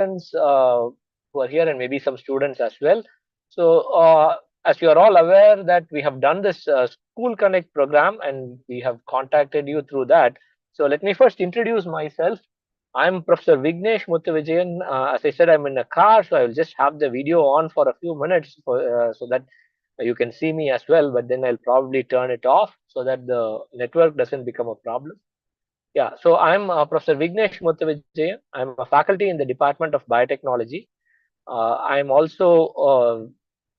who are here and maybe some students as well. So, as you are all aware that we have done this School Connect program and we have contacted you through that. So, let me first introduce myself. I'm Professor Vignesh Muthuvijayan. As I said, I'm in a car, so I will just have the video on for a few minutes so that you can see me as well, but then I'll probably turn it off so that the network doesn't become a problem. Yeah, so I'm Professor Vignesh Muthuvijayan. I'm a faculty in the Department of Biotechnology. I'm also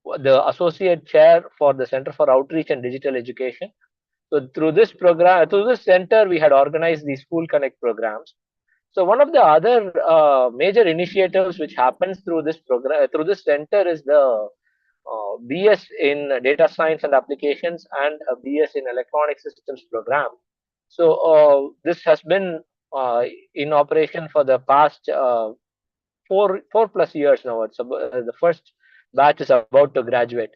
the Associate Chair for the Center for Outreach and Digital Education. So through this program, through this center, we had organized these School Connect programs. So one of the other major initiatives which happens through this program, through this center, is the BS in Data Science and Applications and a BS in Electronic Systems program. So this has been in operation for the past four plus years now. The first batch is about to graduate.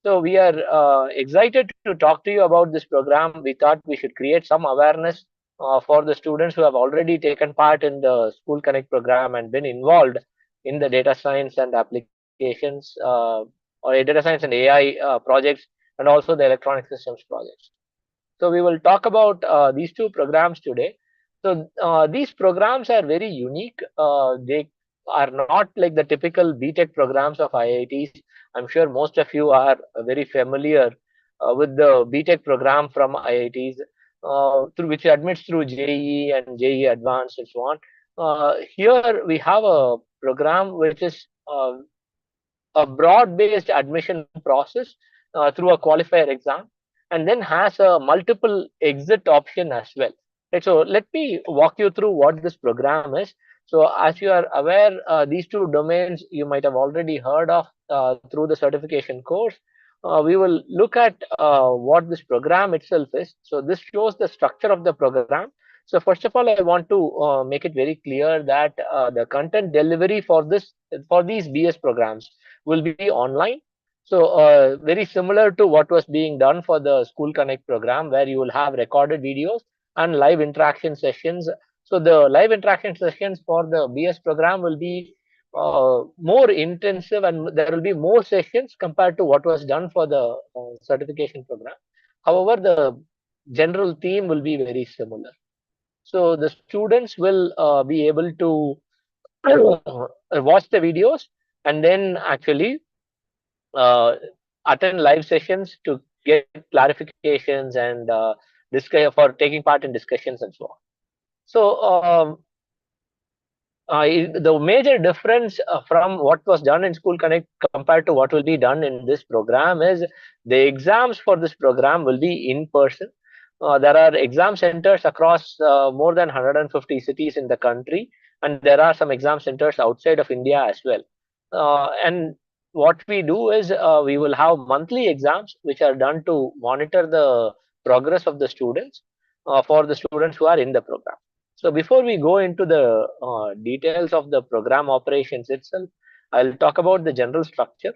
So we are excited to talk to you about this program. We thought we should create some awareness for the students who have already taken part in the School Connect program and been involved in the data science and applications or data science and AI projects, and also the electronic systems projects. So we will talk about these two programs today. So these programs are very unique. They are not like the typical BTech programs of IITs. I'm sure most of you are very familiar with the BTech program from IITs, through which admits through JEE and JEE Advanced and so on. Here we have a program which is a broad-based admission process through a qualifier exam, and then has a multiple exit option as well. Right, so let me walk you through what this program is. So as you are aware, these two domains you might have already heard of through the certification course. We will look at what this program itself is. So this shows the structure of the program. So first of all, I want to make it very clear that the content delivery for these BS programs will be online. So very similar to what was being done for the School Connect program, where you will have recorded videos and live interaction sessions. So the live interaction sessions for the BS program will be more intensive, and there will be more sessions compared to what was done for the certification program. However, the general theme will be very similar. So the students will be able to watch the videos and then actually uh, attend live sessions to get clarifications and discuss for taking part in discussions and so on. So the major difference from what was done in School Connect compared to what will be done in this program is the exams for this program will be in person. There are exam centers across more than 150 cities in the country, and there are some exam centers outside of India as well. And what we do is we will have monthly exams which are done to monitor the progress of the students for the students who are in the program. So before we go into the details of the program operations itself, I'll talk about the general structure.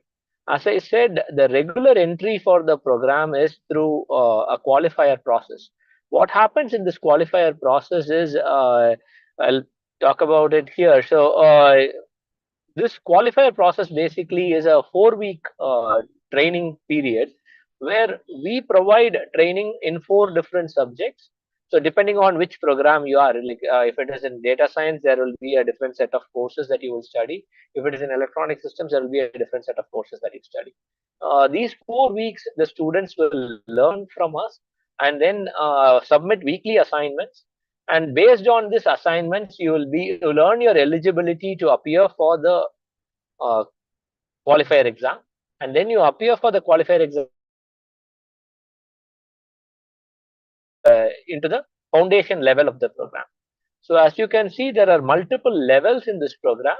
As I said, the regular entry for the program is through a qualifier process. What happens in this qualifier process is, I'll talk about it here. So this qualifier process basically is a 4 week training period where we provide training in four different subjects. So depending on which program you are, like if it is in data science, there will be a different set of courses that you will study. If it is in electronic systems, there will be a different set of courses that you study. These 4 weeks, the students will learn from us and then submit weekly assignments. And based on these assignments, you learn your eligibility to appear for the uh, qualifier exam, and then you appear for the qualifier exam into the foundation level of the program. So as you can see, there are multiple levels in this program,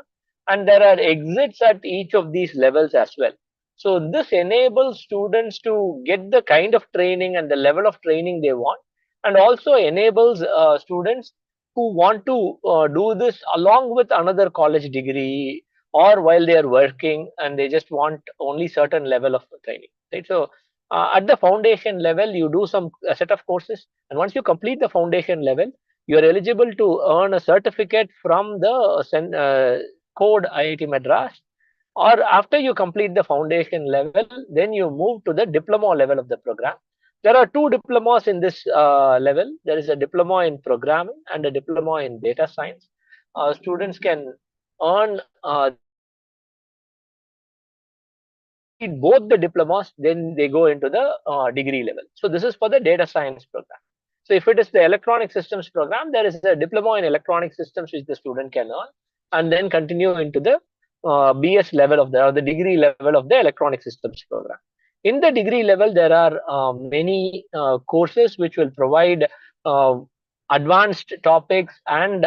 and there are exits at each of these levels as well. So this enables students to get the kind of training and the level of training they want, and also enables students who want to do this along with another college degree, or while they are working and they just want only certain level of training. Right. So at the foundation level, you do some a set of courses, and once you complete the foundation level, you are eligible to earn a certificate from the code IIT Madras, or after you complete the foundation level, then you move to the diploma level of the program. There are two diplomas in this level. There is a diploma in programming and a diploma in data science. Students can earn these complete both the diplomas, then they go into the degree level. So this is for the data science program. So if it is the electronic systems program, there is a diploma in electronic systems which the student can earn, and then continue into the BS level of the, or the degree level of the electronic systems program. In the degree level, there are many courses which will provide uh, advanced topics and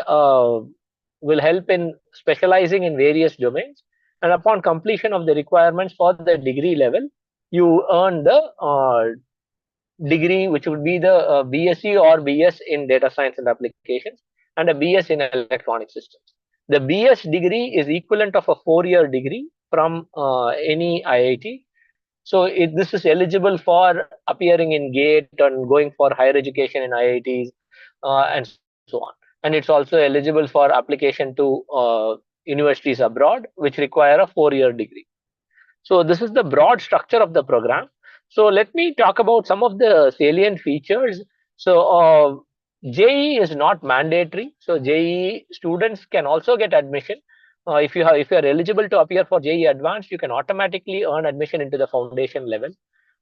will help in specializing in various domains. And upon completion of the requirements for the degree level, you earn the degree, which would be the BSc or BS in data science and applications, and a BS in electronic systems. The BS degree is equivalent of a 4-year degree from any IIT. So this is eligible for appearing in GATE and going for higher education in IITs and so on. And it's also eligible for application to universities abroad, which require a 4-year degree. So this is the broad structure of the program. So let me talk about some of the salient features. So JEE is not mandatory. So JEE students can also get admission. If you are eligible to appear for JEE Advanced, you can automatically earn admission into the foundation level.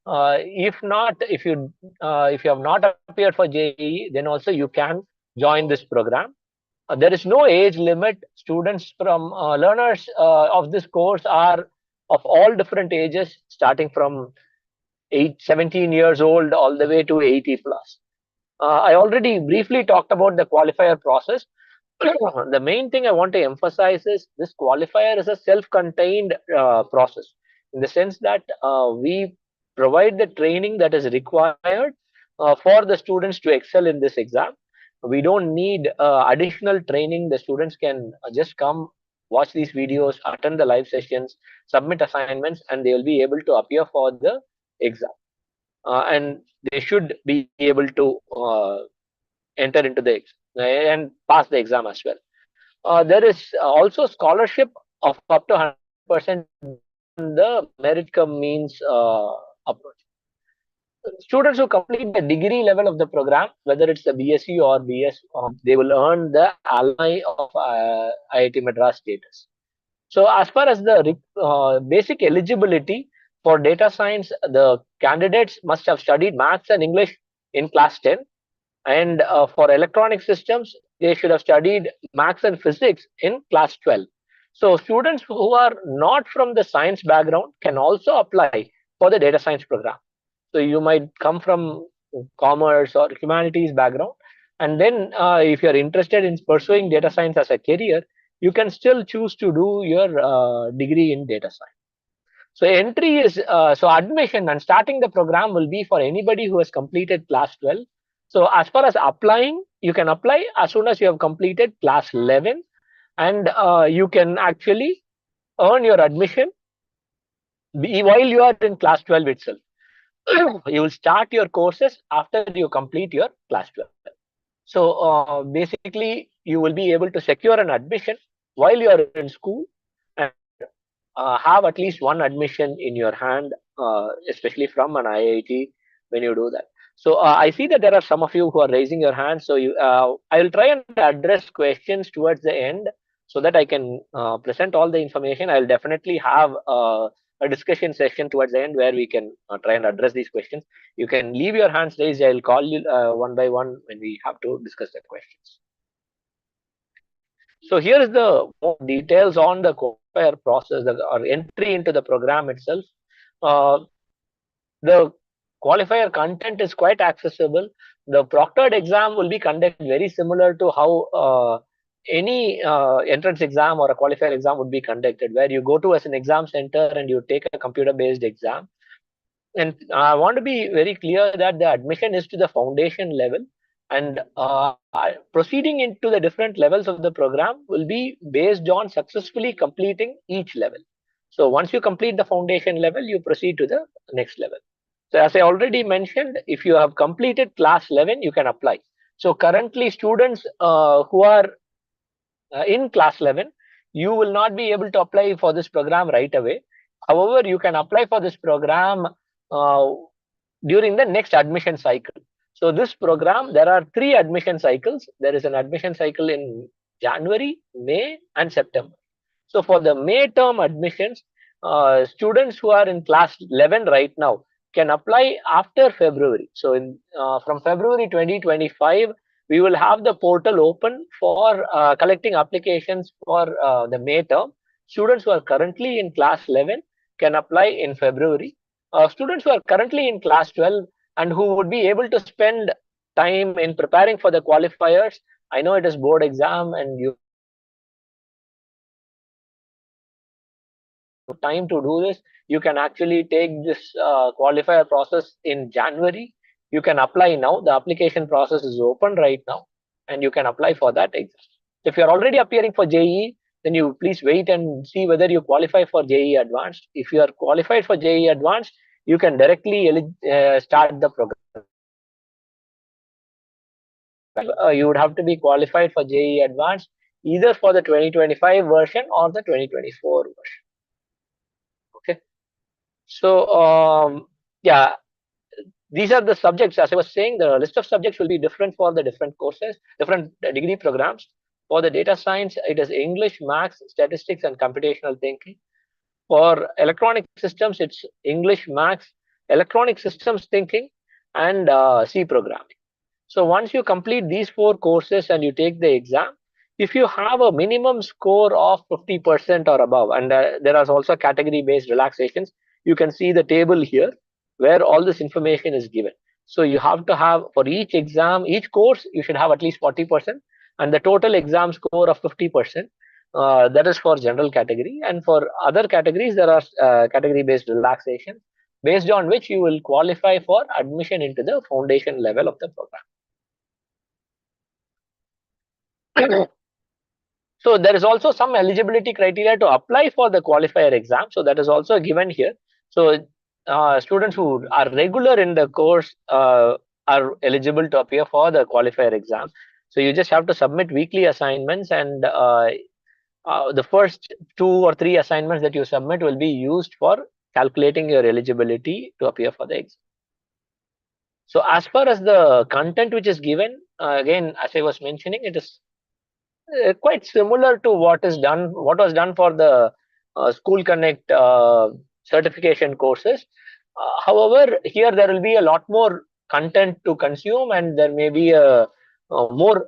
If not, if you have not appeared for JEE, then also you can join this program. There is no age limit. Students from learners of this course are of all different ages, starting from 17 years old all the way to 80 plus. I already briefly talked about the qualifier process. The main thing I want to emphasize is this qualifier is a self-contained process, in the sense that we provide the training that is required for the students to excel in this exam. We don't need additional training. The students can just come, watch these videos, attend the live sessions, submit assignments, and they will be able to appear for the exam. And they should be able to enter into the and pass the exam as well. There is also scholarship of up to 100% on the merit cum means approach. Students who complete the degree level of the program, whether it's the BSc or BS, they will earn the alumni of IIT Madras status. So as far as the basic eligibility for data science, the candidates must have studied maths and English in class 10, and for electronic systems, they should have studied maths and physics in class 12. So students who are not from the science background can also apply for the data science program. So you might come from commerce or humanities background, and then if you're interested in pursuing data science as a career, you can still choose to do your degree in data science. So entry is so admission and starting the program will be for anybody who has completed class 12. So as far as applying, you can apply as soon as you have completed class 11, and you can actually earn your admission while you are in class 12 itself. You will start your courses after you complete your class 12. So basically, you will be able to secure an admission while you are in school, and have at least one admission in your hand, especially from an IIT when you do that. So I see that there are some of you who are raising your hands. So I will try and address questions towards the end so that I can present all the information. I will definitely have a discussion session towards the end where we can try and address these questions. You can leave your hands raised. I will call you one by one when we have to discuss the questions. So here is the more details on the qualifier process or entry into the program itself. Uh, the qualifier content is quite accessible. The proctored exam will be conducted very similar to how any entrance exam or a qualifier exam would be conducted, where you go to as an exam center and you take a computer-based exam. And I want to be very clear that the admission is to the foundation level, and proceeding into the different levels of the program will be based on successfully completing each level. So once you complete the foundation level, you proceed to the next level. So as I already mentioned, if you have completed class 11, you can apply. So currently students who are in class 11, you will not be able to apply for this program right away. However, you can apply for this program uh, during the next admission cycle. So this program, there are three admission cycles. There is an admission cycle in January, May, and September. So for the May term admissions, students who are in class 11 right now can apply after February. So from February 2025, we will have the portal open for collecting applications for the May term. Students who are currently in class 11 can apply in February. Students who are currently in class 12 and who would be able to spend time in preparing for the qualifiers. I know it is board exam and you time to do this. You can actually take this qualifier process in January. You can apply now. The application process is open right now, and you can apply for that exam. If you're already appearing for JEE, then you please wait and see whether you qualify for JEE Advanced. If you are qualified for JEE Advanced, you can directly start the program. You would have to be qualified for JEE Advanced either for the 2025 version or the 2024 version. Okay. So yeah, these are the subjects. As I was saying, the list of subjects will be different for the different courses, different degree programs. For the data science, it is English, maths, statistics, and computational thinking. For electronic systems, it's English, maths, electronic systems thinking, and C programming. So once you complete these four courses and you take the exam, if you have a minimum score of 50% or above, and there are also category-based relaxations, you can see the table here where all this information is given. So you have to have for each exam, each course, you should have at least 40%, and the total exam score of 50%. That is for general category, and for other categories, there are category-based relaxations based on which you will qualify for admission into the foundation level of the program. So there is also some eligibility criteria to apply for the qualifier exam. So that is also given here. So students who are regular in the course are eligible to appear for the qualifier exam. So you just have to submit weekly assignments, and the first 2 or 3 assignments that you submit will be used for calculating your eligibility to appear for the exam. So as far as the content which is given, again, as I was mentioning, it is quite similar to what was done for the School Connect certification courses. However, here there will be a lot more content to consume, and there may be more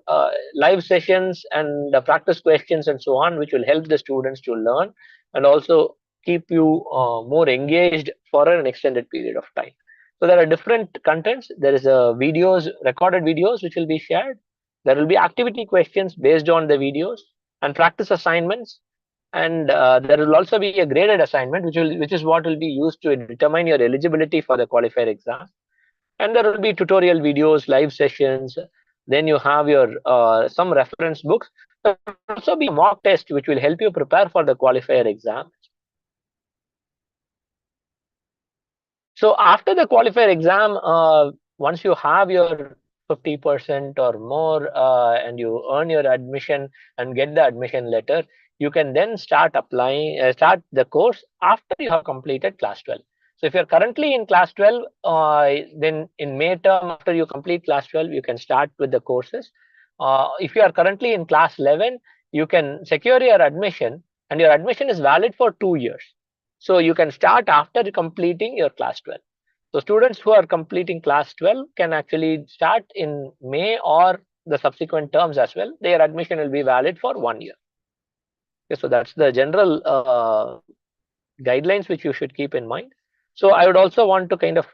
live sessions and practice questions and so on, which will help the students to learn and also keep you more engaged for an extended period of time. So there are different contents. There is videos, recorded videos, which will be shared. There will be activity questions based on the videos and practice assignments, and there will also be a graded assignment, which is what will be used to determine your eligibility for the qualifier exam. And there will be tutorial videos, live sessions. Then you have your some reference books. There will also be a mock test, which will help you prepare for the qualifier exam. So after the qualifier exam, once you have your 50% or more, and you earn your admission and get the admission letter, you can then start applying, start the course after you have completed class 12. So if you're currently in class 12, then in May term, after you complete class 12, you can start with the courses. If you are currently in class 11, you can secure your admission, and your admission is valid for 2 years. So you can start after completing your class 12. So students who are completing class 12 can actually start in May or the subsequent terms as well. Their admission will be valid for 1 year. Okay, so that's the general guidelines which you should keep in mind. So I would also want to kind of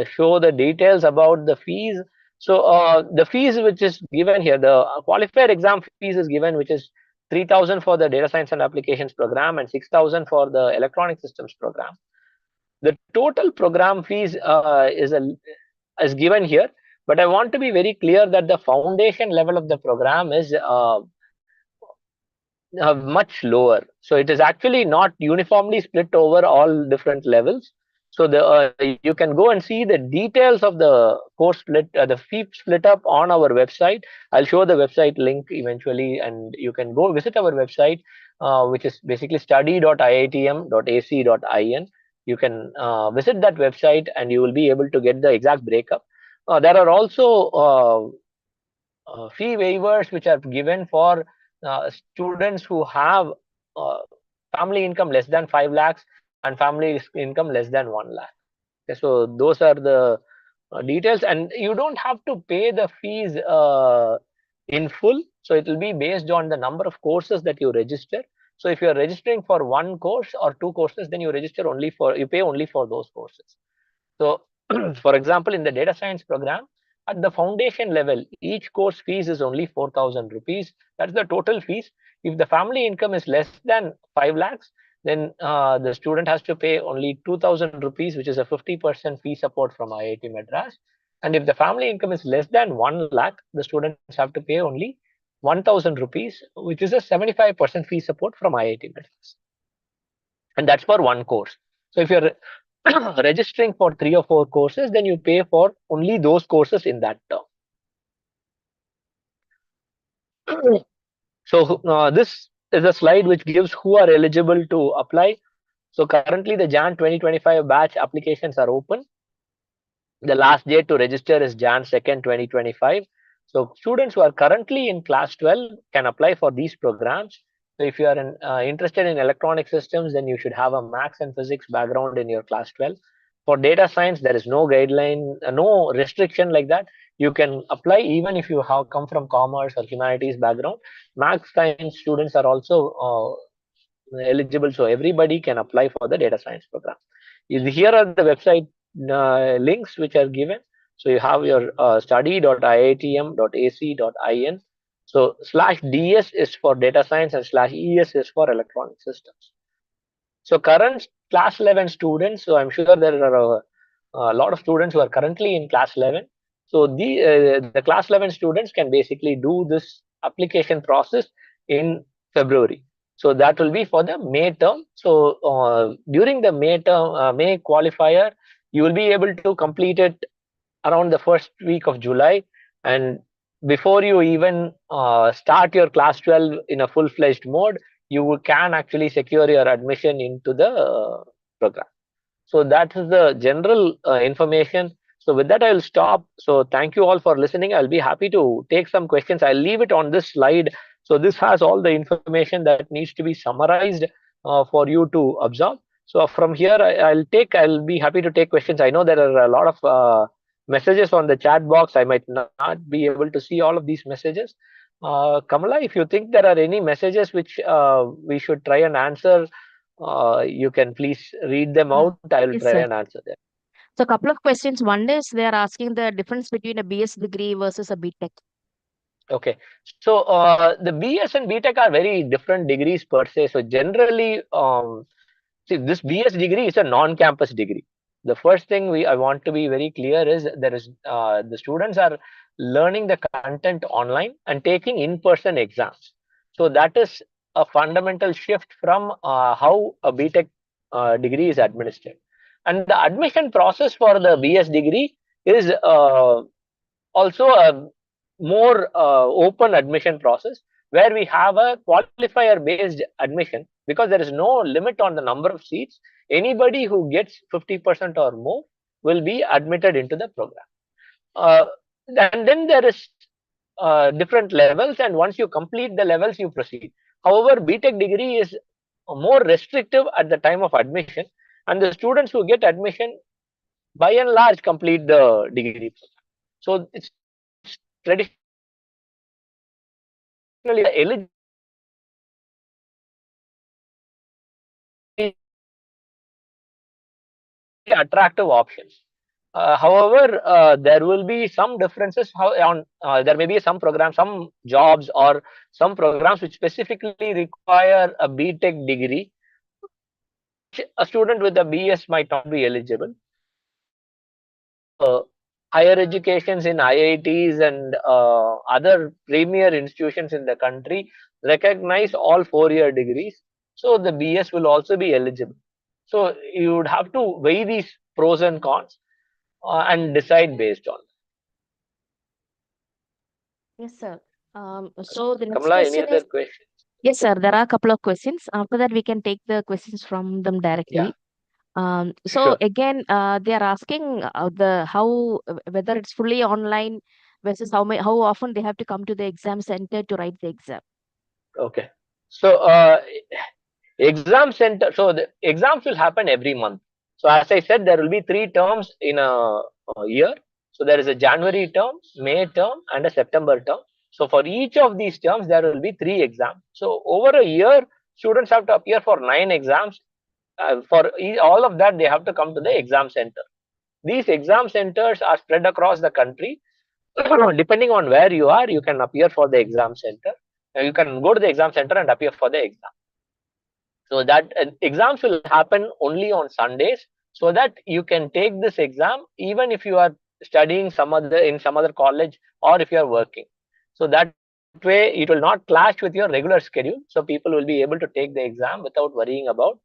show the details about the fees. So the fees which is given here, the qualifier exam fees is given, which is 3,000 for the data science and applications program and 6,000 for the electronic systems program. The total program fees is given here, but I want to be very clear that the foundation level of the program is much lower. So it is actually not uniformly split over all different levels. So you can go and see the details of the course split, the fee split up on our website. I'll show the website link eventually, and you can go visit our website. which is basically study.iitm.ac.in. You can visit that website and you will be able to get the exact breakup. There are also fee waivers which are given for students who have uh, family income less than 5 lakhs and family income less than 1 lakh. Okay, so those are the details, and you don't have to pay the fees in full. So it will be based on the number of courses that you register. So if you are registering for one course or two courses, then you pay only for those courses. So, for example, in the data science program, at the foundation level, each course fees is only 4,000 rupees. That's the total fees. If the family income is less than 5 lakhs, then the student has to pay only 2,000 rupees, which is a 50% fee support from IIT Madras. And if the family income is less than 1 lakh, the students have to pay only 1,000 rupees, which is a 75% fee support from IIT Madras. And that's for one course. So if you're registering for 3 or 4 courses, then you pay for only those courses in that term. So this is a slide which gives who are eligible to apply. So currently the Jan 2025 batch applications are open. The last date to register is Jan 2nd, 2025. So students who are currently in class 12 can apply for these programs. So if you are interested in electronic systems, then you should have a maths and physics background in your class 12. For data science, there is no guideline, no restriction like that. You can apply even if you have come from commerce or humanities background. Maths science students are also eligible, so everybody can apply for the data science program. Here are the website links which are given. So you have your study.iitm.ac.in. So /ds is for data science and /es is for electronic systems. So current class 11 students, so I'm sure there are a lot of students who are currently in class 11. So the class 11 students can basically do this application process in February. So that will be for the May term. So during the May term, May qualifier, you will be able to complete it around the first week of July. And before you even start your class 12 in a full-fledged mode, you can actually secure your admission into the program. So that is the general information. So with that, I will stop. So thank you all for listening. I'll be happy to take some questions. I'll leave it on this slide. So this has all the information that needs to be summarized for you to absorb. So from here, I'll be happy to take questions. I know there are a lot of messages on the chat box. I might not be able to see all of these messages. Kamala, if you think there are any messages which we should try and answer, you can please read them out. I will Yes, try sir. and answer them. So a couple of questions. One is they are asking the difference between a BS degree versus a BTech. Okay. So the BS and BTech are very different degrees per se. So generally, see, this BS degree is a non-campus degree. The first thing I want to be very clear is there is the students are learning the content online and taking in-person exams. So that is a fundamental shift from how a BTech degree is administered. And the admission process for the BS degree is also a more open admission process where we have a qualifier based admission because there is no limit on the number of seats. Anybody who gets 50% or more will be admitted into the program. Uh, and then there is different levels, and once you complete the levels, you proceed. However, BTech degree is more restrictive at the time of admission, and the students who get admission by and large complete the degree program. So it's traditionally the eligibility criteria is very attractive options. However, there will be some differences there may be some programs, some jobs, or some programs which specifically require a BTech degree, which a student with a BS might not be eligible. Most of the higher educations in IITs and other premier institutions in the country recognize all 4-year degrees. So the BS will also be eligible. So you would have to weigh these pros and cons and decide based on. Yes, sir. So the next Kamala, any question other is, questions? Yes, sir. There are a couple of questions. After that, we can take the questions from them Yeah, directly. So sure. again, they are asking the how whether it's fully online versus how often they have to come to the exam center to write the exam. Okay. So exam center. So the exams will happen every month. So as I said, there will be three terms in a year. So there is a January term, May term, and a September term. So for each of these terms, there will be three exams. So over a year, students have to appear for nine exams. All of that, they have to come to the exam center. These exam centers are spread across the country. Depending on where you are, you can appear for the exam center. You can go to the exam center and appear for the exam. So that exams will happen only on Sundays, so that you can take this exam even if you are studying some other college, or if you are working. So that way it will not clash with your regular schedule. So people will be able to take the exam without worrying about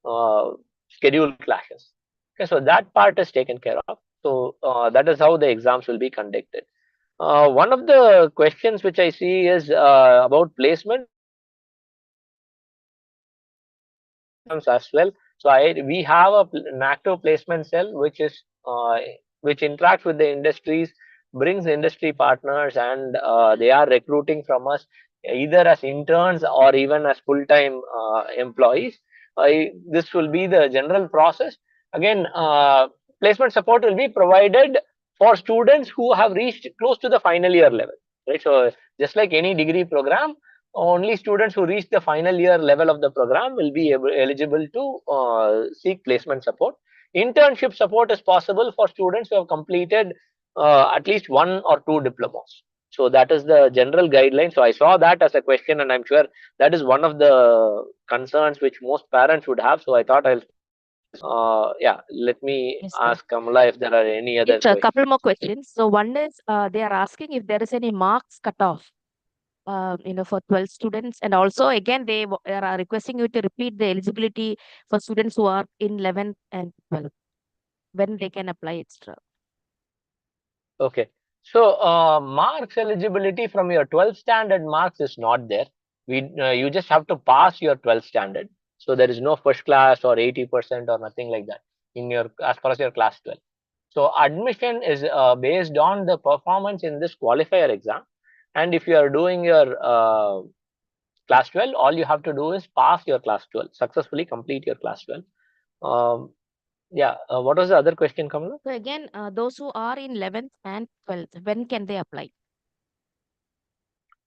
uh, schedule clashes. Okay, so that part is taken care of. So that is how the exams will be conducted. One of the questions which I see is about placements. So I we do placements as well. So we have an active placement cell which interacts with the industries, brings industry partners, and they are recruiting from us either as interns or even as full-time employees. This will be the general process. Again, placement support will be provided for students who have reached close to the final year level. Right. So just like any degree program, only students who reach the final year level of the program will be eligible to seek placement support. Internship support is possible for students who have completed at least one or two diplomas. So that is the general guideline. So I saw that as a question, and I'm sure that is one of the concerns which most parents would have. So I thought I'll speak on this. Yeah, let me Yes, sir. ask Kamala if there are any Yes, other a couple questions. more questions. So one is they are asking if there is any marks cutoff, for 12 students, and also again are requesting you to repeat the eligibility for students who are in 11th and 12th when they can apply extra. Okay. So marks eligibility from your 12th standard marks is not there. You just have to pass your 12th standard. So there is no first class or 80% or nothing like that in your as far as your class 12. So admission is based on the performance in this qualifier exam. And if you are doing your class 12, all you have to do is pass your class 12, successfully complete your class 12. Um, yeah. What was the other question, Kamala? So again, those who are in 11th and 12th, when can they apply?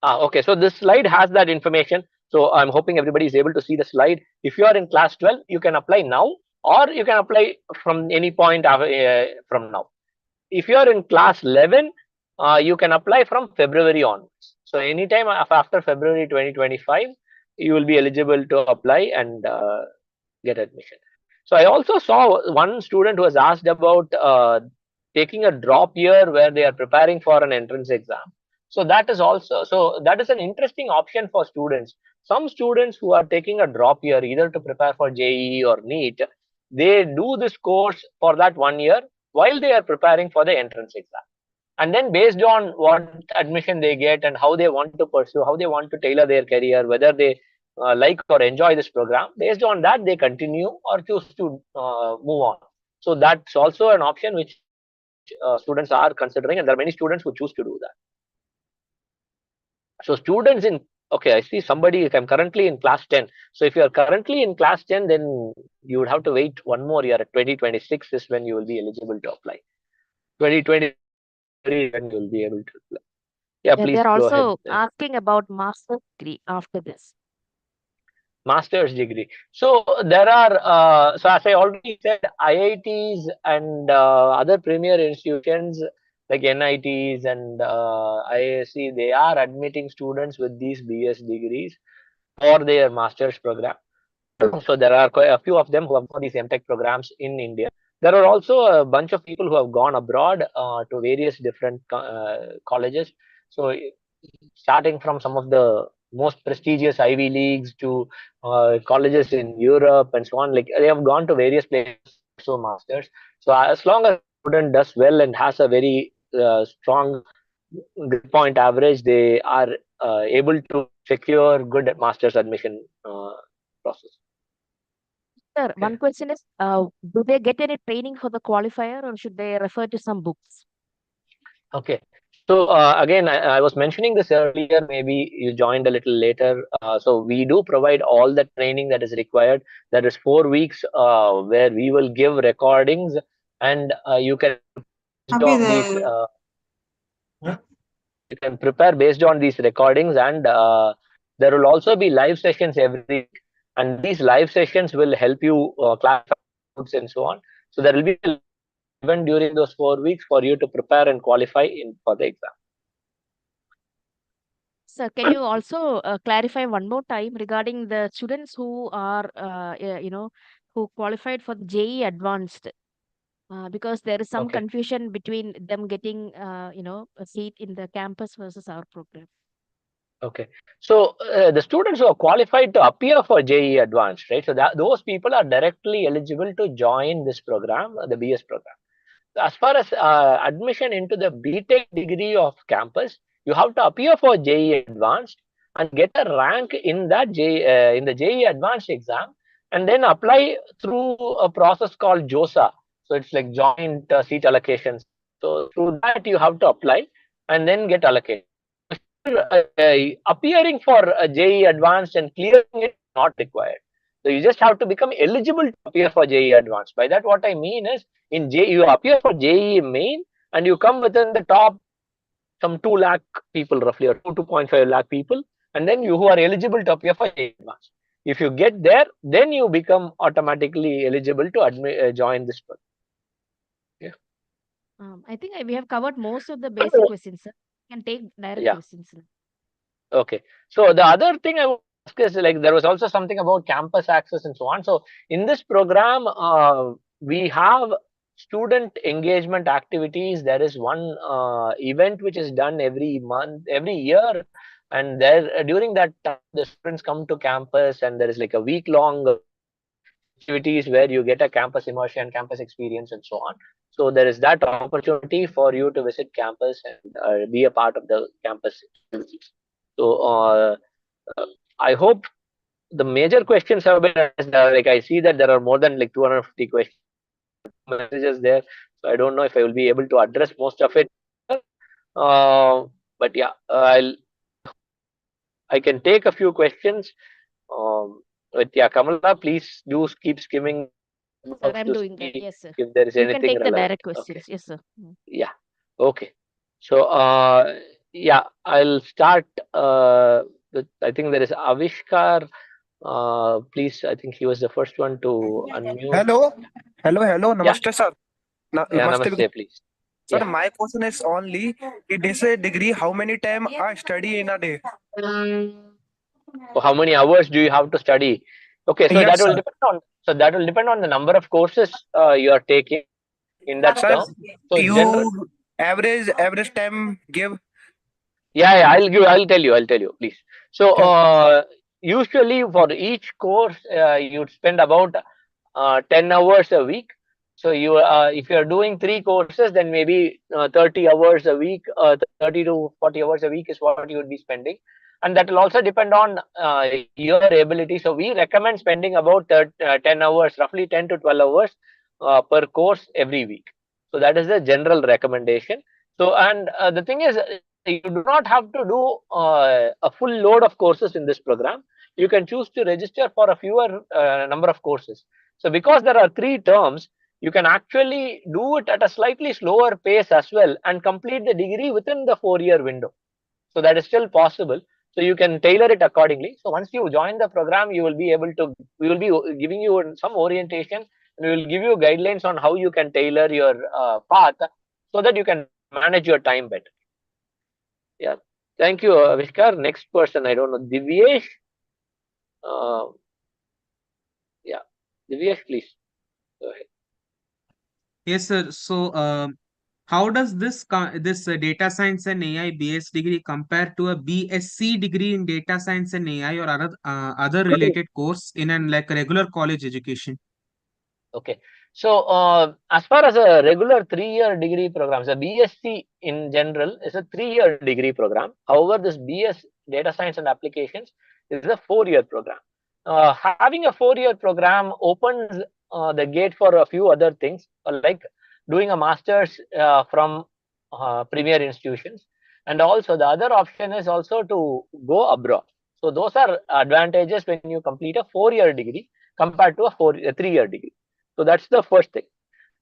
Okay, so this slide has that information. So I'm hoping everybody is able to see the slide. If you are in class 12, you can apply now, or you can apply from any point from now. If you are in class 11, you can apply from February onwards. So anytime after February 2025, you will be eligible to apply and get admission. So I also saw one student who was asked about taking a drop year where they are preparing for an entrance exam. So that is an interesting option for students. Some students who are taking a drop year either to prepare for JEE or NEET, they do this course for that 1 year while they are preparing for the entrance exam. And then based on what admission they get and how they want to pursue, how they want to tailor their career, whether they like or enjoy this program, based on that they continue or choose to move on. So that's also an option which students are considering, and there are many students who choose to do that. So students in, okay, I see somebody, if I'm currently in class 10. So if you are currently in class 10, then you would have to wait one more year. At 2026 is when you will be eligible to apply. 2027 February is when you will be able to apply. Yeah, Yeah, please they're go ahead. also asking about master's degree after this. Master's degree. So there are, so as I already said, IITs and other premier institutions like NITs and ISC, they are admitting students with these BS degrees for their master's program. So there are quite a few of them who have gone these MTech programs in India. There are also a bunch of people who have gone abroad to various different colleges. So starting from some of the most prestigious Ivy Leagues to colleges in Europe and so on. Like they have gone to various places to pursue masters. So as long as a student does well and has a very strong grade point average, they are able to secure good master's admission process. Sir, Okay. one question is, do they get any training for the qualifier or should they refer to some books? Okay. So again, I was mentioning this earlier. Maybe you joined a little later. So we do provide all the training that is required. That is 4 weeks where we will give recordings, and you can prepare based अभी on they these. You can prepare based on these recordings, and there will also be live sessions every week. And these live sessions will help you clarify doubts and so on. So there will be a live session given during those 4 weeks for you to prepare and qualify in for the exam. Sir, can you also clarify one more time regarding the students who are, who qualified for the JE Advanced? Because there is some Okay. confusion between them getting, a seat in the campus versus our program. Okay. So the students who are qualified to appear for JEE Advanced, right? So that those people are directly eligible to join this program, the BS program. As far as admission into the BTech degree of campus, you have to appear for JEE Advanced and get a rank in that in the JEE Advanced exam, and then apply through a process called JOSA. So it's like joint seat allocation scheme. So through that you have to apply and then get allocated. Appearing for a JEE Advanced and clearing it is not required. So you just have to become eligible to appear for JEE Advanced. By that, what I mean is, in J you appear for JEE Main and you come within the top some 2 lakh people roughly, or 2.5 lakh people, and then you who are eligible to appear for JEE Advanced. If you get there, then you become automatically eligible to join this program. Yeah. I think we have covered most of the basic questions, sir. You can take direct Yeah. questions now. Okay. So the other thing I want to ask is, like, there was also something about campus access and so on. So in this program, we have student engagement activities. There is one event which is done every month, every year, and there during that time the students come to campus, and there is like a week long activities where you get a campus immersion, campus experience, and so on. So there is that opportunity for you to visit campus and be a part of the campus activities. So uh, I hope the major questions have been asked. Like, I see that there are more than like 250 questions, messages there. So I don't know if I will be able to address most of it. Uh, but yeah, I can take a few questions. But yeah, Kamala, please do keep skimming Yes, sir, box I'm to doing that. see Yes, sir. if there is You can anything take the relevant. direct Okay. questions. Yes, sir. Yeah. Okay. So yeah, I'll start with, I think there is Avishkar. Please, I think he was the first one to unmute. Hello, hello, Yeah. namaste, sir. Yeah, Namaste, namaste, please. sir. Yeah. My question is only it is a degree. How many time I study in a day? So how many hours do you have to study? Okay, so Yes, that will sir. depend on, the number of courses you are taking in that Sir, term. So general. you average time give. Yeah, yeah, I'll tell you, please. So, Okay. usually for each course, you'd spend about 10 hours a week. So if you're doing 3 courses, then maybe 30 hours a week, 30 to 40 hours a week is what you would be spending. And that will also depend on your ability. So we recommend spending about 10 hours, roughly 10 to 12 hours per course every week. So that is the general recommendation. So, and the thing is, you do not have to do a full load of courses in this program. You can choose to register for a fewer number of courses. So because there are 3 terms, you can actually do it at a slightly slower pace as well and complete the degree within the 4-year window. So that is still possible. So you can tailor it accordingly. So once you join the program, you will be able to, we will be giving you some orientation, and we will give you guidelines on how you can tailor your path so that you can manage your time better. Yeah. Thank you, Vishkar. Next person, I don't know. Divyesh. Uh, yeah. Divyesh, please. Go ahead. Yes, sir. So, how does this data science and AI BS degree compare to a BSc degree in data science and AI or other related course in an like regular college education? Okay. So, as far as a regular 3-year degree program, so BSc in general is a 3-year degree program. However, this Data Science and Applications is a 4-year program. Having a 4-year program opens the gate for a few other things, like doing a master's from premier institutions, and also the other option is also to go abroad. So those are advantages when you complete a 4-year degree compared to a 3-year degree. So that's the first thing.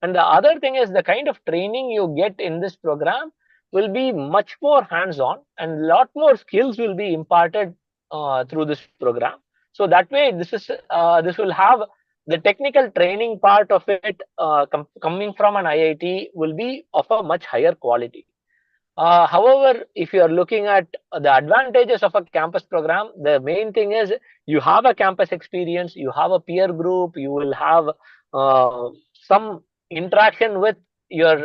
And the other thing is the kind of training you get in this program will be much more hands-on, and a lot more skills will be imparted through this program. So that way, this will have the technical training part of it coming from an IIT will be of a much higher quality. However, if you are looking at the advantages of a campus program, the main thing is you have a campus experience, you have a peer group, you will have some interaction with your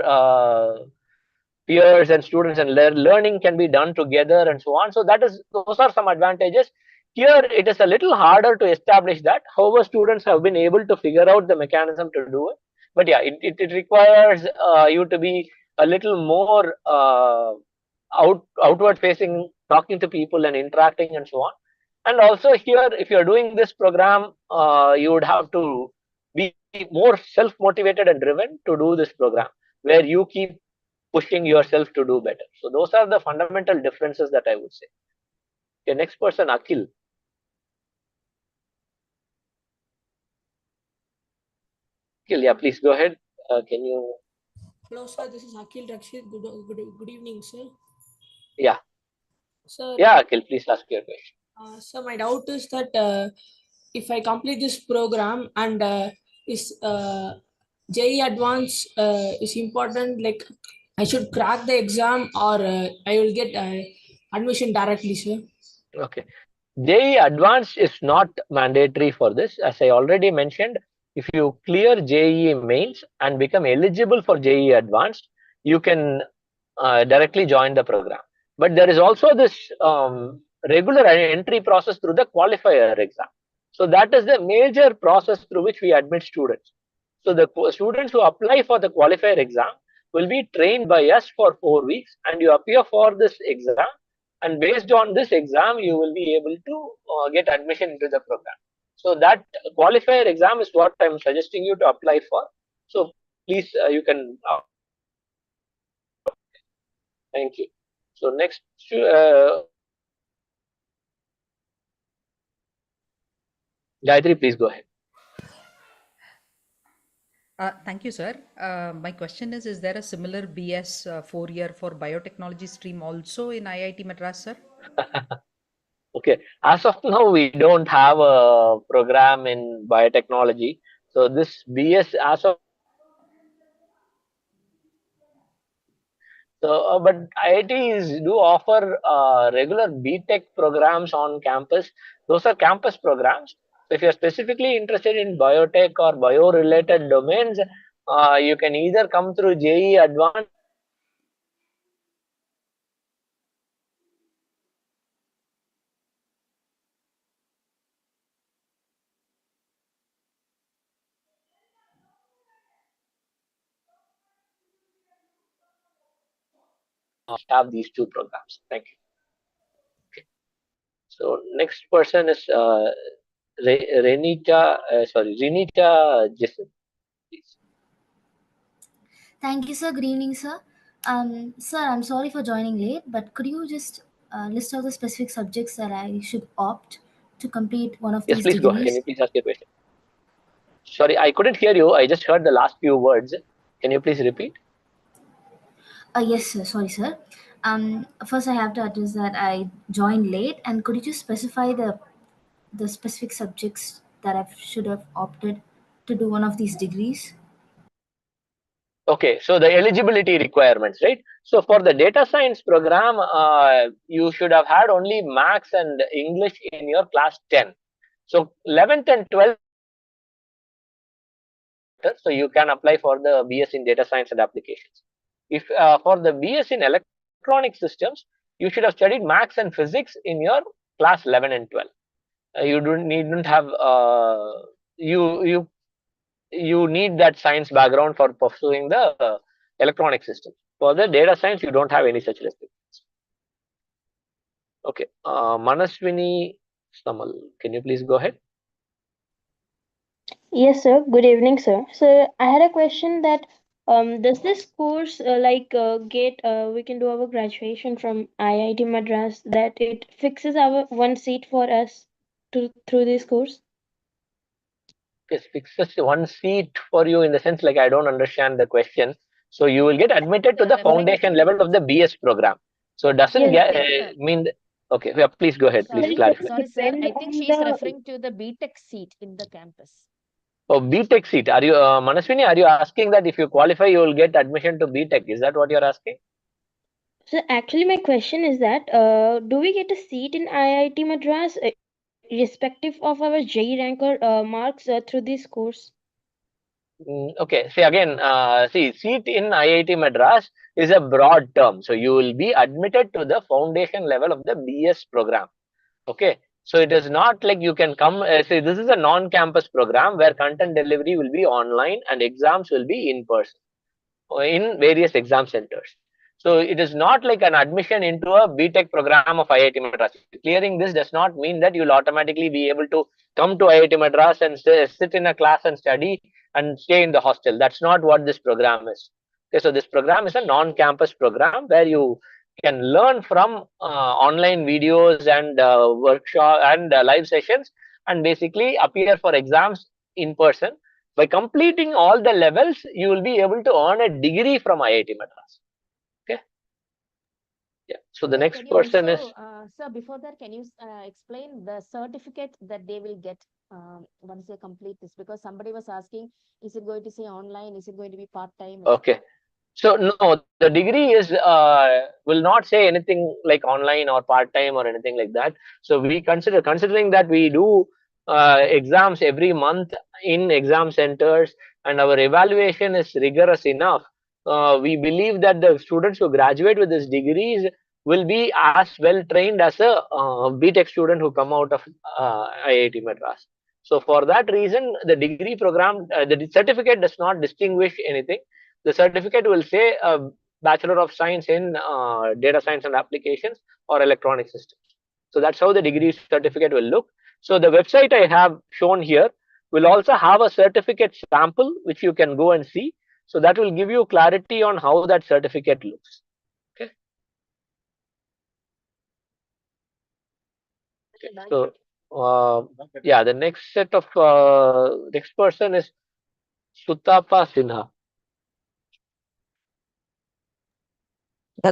peers and students, and learning can be done together and so on. So those are some advantages. Here it is a little harder to establish that. However, students have been able to figure out the mechanism to do it. But yeah, it requires you to be a little more outward facing, talking to people and interacting and so on. And also here, if you're doing this program, you would have to be more self motivated and driven to do this program, where you keep pushing yourself to do better. So those are the fundamental differences that I would say. Okay, next person, Akhil. Akhil, yeah, please go ahead. Can you? Hello, sir. This is Akhil Rakshit. Good evening, sir. Yeah. Sir. Yeah, Akhil, please ask your question. Sir, my doubt is that if I complete this program and is JEE Advance is important, like I should crack the exam or I will get admission directly, sir. Okay. JEE Advanced is not mandatory for this. As I already mentioned, if you clear JEE Mains and become eligible for JEE Advanced, you can directly join the program. But there is also this regular entry process through the qualifier exam. So that is the major process through which we admit students. So the students who apply for the qualifier exam will be trained by us for 4 weeks, and you appear for this exam, and based on this exam you will be able to get admission into the program. So that qualifier exam is what I'm suggesting you to apply for. So please, you can. Thank you. So next, Gayatri, please go ahead. Thank you, sir. My question is there a similar BS 4-year for biotechnology stream also in IIT Madras, sir? Okay, as of now, we don't have a program in biotechnology. So this BS as of but IITs do offer regular BTech programs on campus. Those are campus programs. So if you're specifically interested in biotech or bio-related domains, you can either come through JEE Advanced have these two programs. Thank you. Okay. So next person is Renita Jason, please. Thank you, sir. Good evening, sir. Sir, I'm sorry for joining late, but could you just list out the specific subjects that I should opt to complete one of Yes, these please go ahead. Can degrees? you please ask your question? Sorry, I couldn't hear you. I just heard the last few words. Can you please repeat? Yes, sir. Sorry, sir. First, I have to address that I joined late, and could you just specify the specific subjects that I should have opted to do one of these degrees? Okay, so the eligibility requirements, right? So for the data science program, you should have had only maths and English in your class 10. So 11th and 12th, so you can apply for the BS in data science and applications. If for the BS in electronic systems, you should have studied maths and physics in your class 11 and 12. You needn't have you need that science background for pursuing the electronic system. For the data science, you don't have any such restrictions. Okay. Manaswini Samal, can you please go ahead? Yes, sir. Good evening, sir. So I had a question that does this course get we can do our graduation from IIT Madras that it fixes our one seat for us to through this course? Yes, fixes one seat for you in the sense like I don't understand the question. So you will get admitted to They are the referring foundation level of the BS program. So it doesn't Yes, get, sir. mean. Okay, yeah, please go ahead. Please Sir, Sorry, it clarify. doesn't sorry, sir. depend I think on she is the. referring to the BTech seat in the campus. Oh, BTech seat. Are you, Manaswini, are you asking that if you qualify, you will get admission to BTech? Is that what you're asking? So actually, my question is that do we get a seat in IIT Madras irrespective of our JE rank or marks through this course? Okay. See again, seat in IIT Madras is a broad term. So you will be admitted to the foundation level of the BS program. Okay. So it is not like you can come. See, this is a non-campus program where content delivery will be online and exams will be in person in various exam centers. So it is not like an admission into a BTech program of IIT Madras. Clearing this does not mean that you'll automatically be able to come to IIT Madras and sit in a class and study and stay in the hostel. That's not what this program is. Okay, so this program is a non-campus program where you can learn from online videos and workshop and live sessions, and basically appear for exams in person. By completing all the levels, you will be able to earn a degree from IIT Madras. Okay. Yeah. So the Sir, next can you person also, is, sir, before that, can you explain the certificate that they will get once they complete this? Because somebody was asking, is it going to say online? Is it going to be part-time, okay. etc.? So no, the degree is will not say anything like online or part time or anything like that. So we considering that we do exams every month in exam centers, and our evaluation is rigorous enough. We believe that the students who graduate with these degrees will be as well trained as a BTech student who come out of IIT Madras. So for that reason, the degree program, the certificate does not distinguish anything. The certificate will say Bachelor of Science in Data Science and Applications or Electronic Systems. So that's how the degree certificate will look. So the website I have shown here will also have a certificate sample which you can go and see. So that will give you clarity on how that certificate looks. Okay. So yeah, the next set of next person is Sutapa Sinha.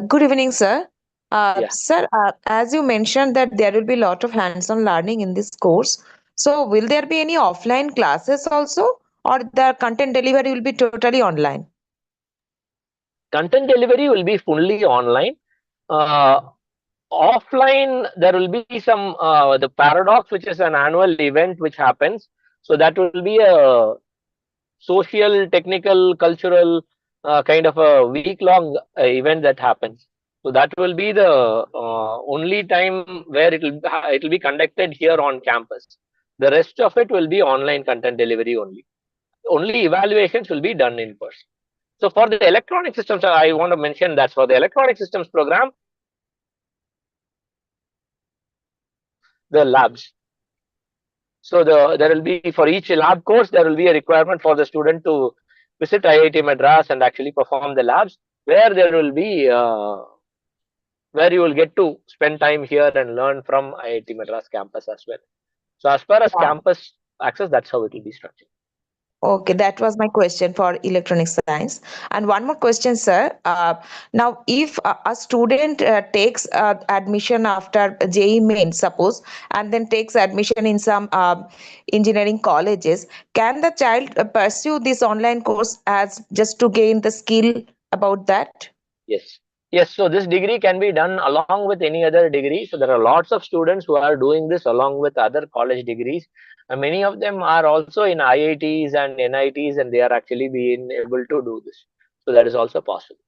Good evening, sir. Yeah. Sir, as you mentioned that there will be a lot of hands-on learning in this course. So, will there be any offline classes also, or the content delivery will be totally online? Content delivery will be fully online. Uh, Offline, there will be some the paradox, which is an annual event which happens. So that will be a social, technical, cultural kind of a week-long event that happens. So that will be the only time where it will be conducted here on campus. The rest of it will be online content delivery only. Only evaluations will be done in person. So for the electronic systems, I want to mention that for the electronic systems program, the labs. So there will be for each lab course there will be a requirement for the student to visit IIT Madras and actually perform the labs where there will be where you will get to spend time here and learn from IIT Madras campus as well. So as far as campus access, that's how it will be structured. Okay, that was my question for electronic science. And one more question, sir. Now, if a student takes admission after JEE main, suppose, and then takes admission in some engineering colleges, can the child pursue this online course as just to gain the skill about that? Yes. Yes, so this degree can be done along with any other degree. So there are lots of students who are doing this along with other college degrees. And many of them are also in IITs and NITs, and they are actually being able to do this. So that is also possible.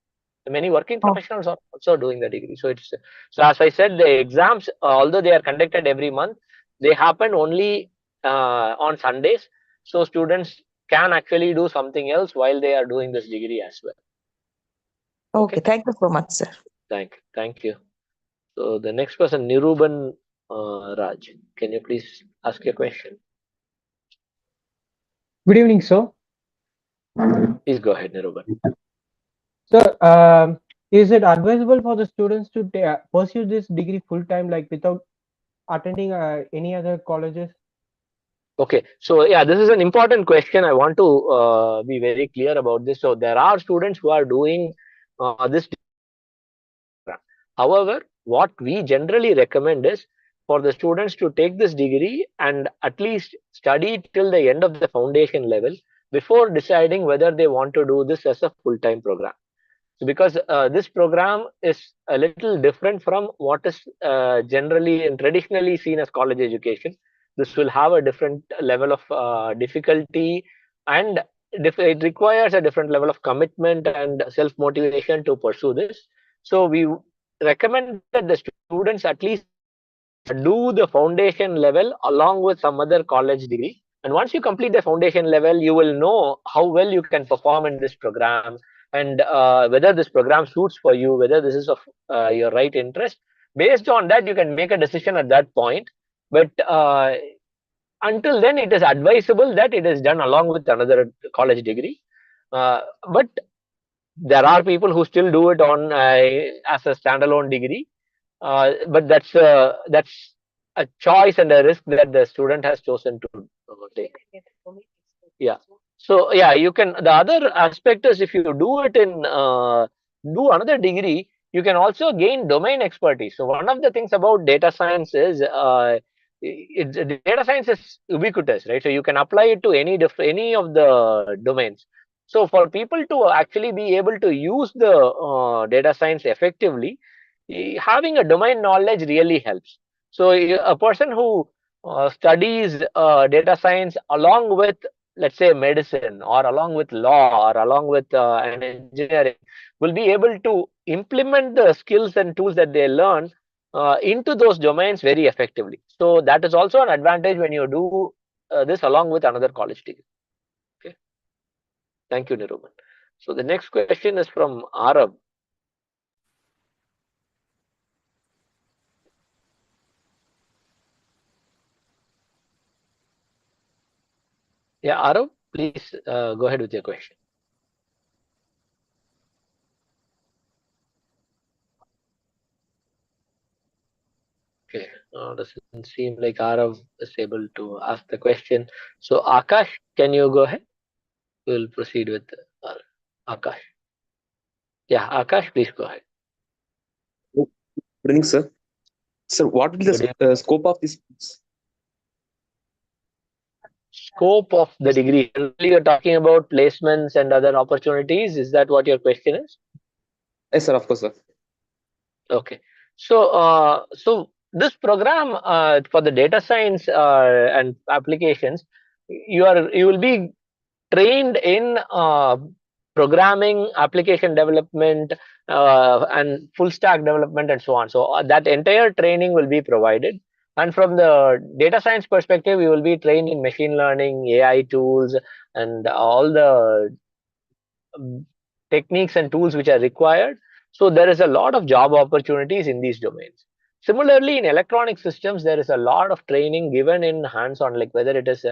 Many working professionals are also doing the degree. So it's so as I said, the exams, although they are conducted every month, they happen only on Sundays. So students can actually do something else while they are doing this degree as well. Okay, Okay. thank you so much, sir. Thank you. So the next person, Niruban Raj, can you please ask your question? Good evening, sir. Please go ahead, Niruban. So, is it advisable for the students to pursue this degree full time, like without attending any other colleges? Okay, so yeah, this is an important question. I want to be very clear about this. So there are students who are doing this program. However, what we generally recommend is for the students to take this degree and at least study till the end of the foundation level before deciding whether they want to do this as a full-time program. So because this program is a little different from what is generally and traditionally seen as college education. This will have a different level of difficulty, and it requires a different level of commitment and self motivation to pursue this. So we recommend that the students at least do the foundation level along with some other college degree. And once you complete the foundation level, you will know how well you can perform in this program, and whether this program suits for you, whether this is of your right interest. Based on that, you can make a decision at that point. But until then, it is advisable that it is done along with another college degree. But there are people who still do it on as a standalone degree, but that's a choice and a risk that the student has chosen to take. Yeah. So yeah, you can. The other aspect is if you do it in do another degree, you can also gain domain expertise. So one of the things about data science is data science is ubiquitous, right? So you can apply it to any of the domains. So for people to actually be able to use the data science effectively, having a domain knowledge really helps. So a person who studies data science along with, let's say, medicine, or along with law, or along with an engineering, will be able to implement the skills and tools that they learn into those domains very effectively. So that is also an advantage when you do this along with another college degree. Okay, thank you, Niruman. So the next question is from Arab. Yeah, Arab, please go ahead with your question. Okay, doesn't seem like Arav is able to ask the question. So Akash, can you go ahead? We'll proceed with Akash. Yeah, Akash, please go ahead. Good evening, sir. Sir, what will Good the evening. scope of this? Scope of the degree. Generally, you're talking about placements and other opportunities. Is that what your question is? Yes, sir, of course, sir. Okay. So this program for the data science and applications, you will be trained in programming, application development, and full stack development, and so on. So that entire training will be provided. And from the data science perspective, you will be trained in machine learning, AI tools, and all the techniques and tools which are required. So there is a lot of job opportunities in these domains. Similarly, in electronic systems, there is a lot of training given in hands-on, like whether it is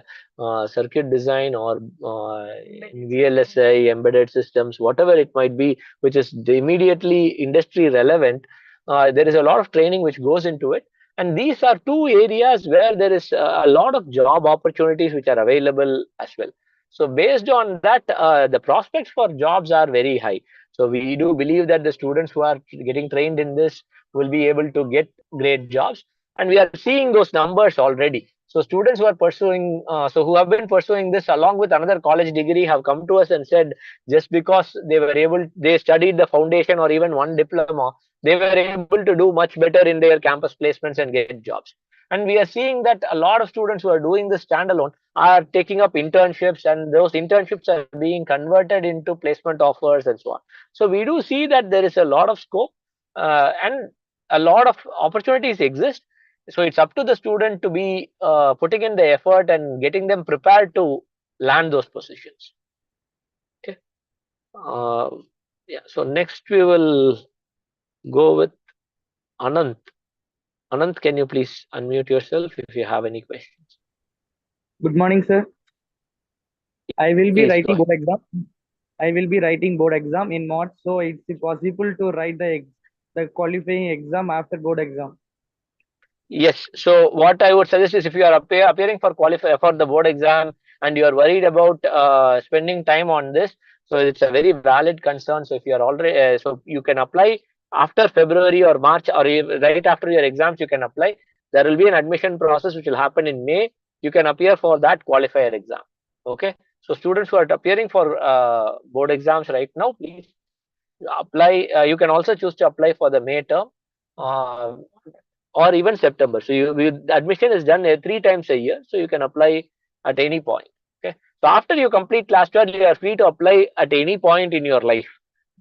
circuit design or VLSI, embedded systems, whatever it might be, which is immediately industry relevant. There is a lot of training which goes into it. And these are two areas where there is a lot of job opportunities which are available as well. So based on that, the prospects for jobs are very high. So we do believe that the students who are getting trained in this will be able to get great jobs, and we are seeing those numbers already. So students who are pursuing, who have been pursuing this along with another college degree, have come to us and said just because they studied the foundation or even one diploma, they were able to do much better in their campus placements and get jobs. And we are seeing that a lot of students who are doing this standalone are taking up internships, and those internships are being converted into placement offers and so on. So we do see that there is a lot of scope, and a lot of opportunities exist. So it's up to the student to be putting in the effort and getting them prepared to land those positions. Okay. Yeah. So next we will go with Anant. Anant, can you please unmute yourself if you have any questions? Good morning, sir. I will be Please go writing ahead. board exam. I will be writing board exam in March, so it's possible to write the qualifying exam after board exam. Yes. So what I would suggest is if you are appearing for qualify for the board exam and you are worried about spending time on this, so it's a very valid concern. So if you are already, so you can apply after February or March or right after your exams, you can apply. There will be an admission process which will happen in May. You can appear for that qualifier exam. Okay. So students who are appearing for board exams right now, please apply. You can also choose to apply for the May term. Uh, or even September. So the admission is done 3 times a year, so you can apply at any point. Okay. So after you complete class 12, you are free to apply at any point in your life.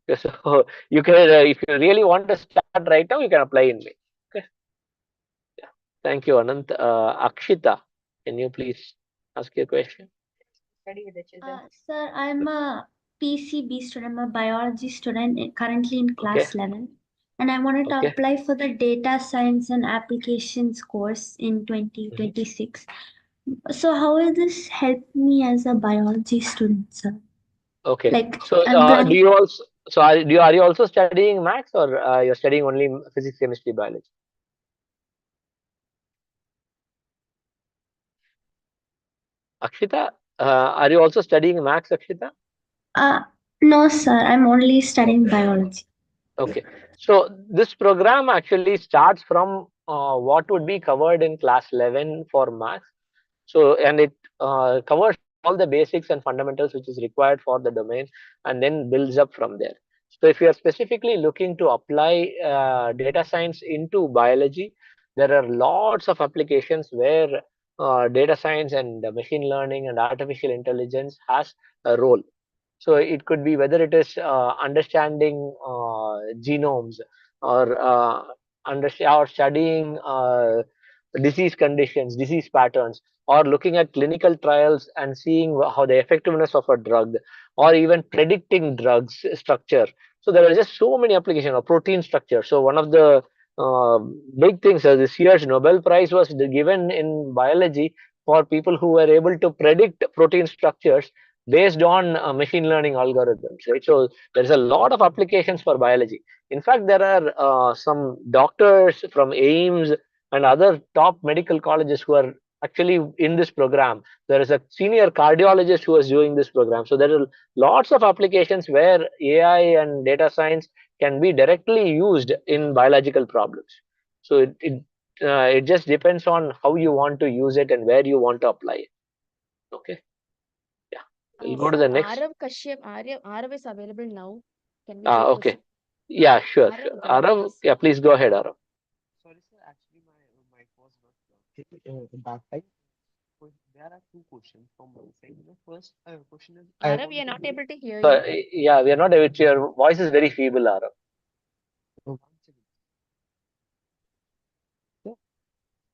Okay, so you can, if you really want to start right now, you can apply in May. Okay. Yeah. Thank you, Anant. Akshita, can you please ask your question? Sir, I'm a PCB student. I'm a biology student currently in Okay. class 11. And I wanted to Okay. apply for the data science and applications course in 2026. So how will this help me as a biology student, sir? Okay. Like So I'm do planning. you also are you also studying maths or you're studying only physics, chemistry, biology? Akshita, are you also studying maths, Akshita? Uh, no, sir. I'm only studying biology. Okay, so this program actually starts from what would be covered in class 11 for maths. So, and it covers all the basics and fundamentals which is required for the domain and then builds up from there. So, if you are specifically looking to apply data science into biology, there are lots of applications where data science and machine learning and artificial intelligence has a role. So it could be whether it is understanding genomes or or studying disease conditions, disease patterns, or looking at clinical trials and seeing how the effectiveness of a drug, or even predicting drugs structure. So there are just so many applications of protein structure. So one of the uh, big things this year's Nobel Prize was given in biology for people who were able to predict protein structures based on machine learning algorithms, right? So there's a lot of applications for biology. In fact, there are some doctors from AIMS and other top medical colleges who are actually in this program. There is a senior cardiologist who is doing this program. So there are lots of applications where AI and data science can be directly used in biological problems. So it just depends on how you want to use it and where you want to apply it. Okay. Yeah. We'll go to Sir, the next. Arav is available now. Can we take Okay. question? Yeah, sure, Arav, sure. go ahead, Arav, please. yeah, please go ahead, Arav. Sorry, sir. Actually, my mic was not back time. So there are two questions from my side. The first question is I Arav, want we are to not be able to hear So, you. yeah, we are not able to. Your voice is very feeble, Arav. one second. Sir,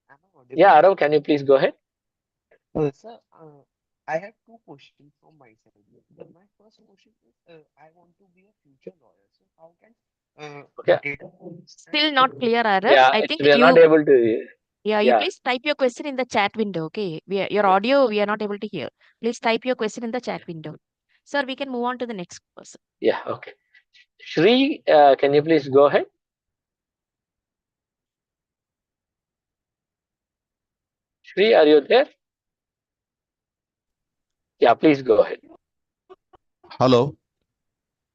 am I audible? Yeah, Arav, can you please go ahead? Sir, I have two questions from my side. My first question is I want to be a future lawyer. So how can Okay. data Still not clear, Arav. Yeah, I think we are not you, able to. yeah, you Yeah, please type your question in the chat window. Okay, your yeah, audio we are not able to hear. Please type your question in the chat window. Sir, we can move on to the next person. yeah. Okay. Shri, can you please go ahead? Shri, are you there? Yeah, please go ahead. Hello,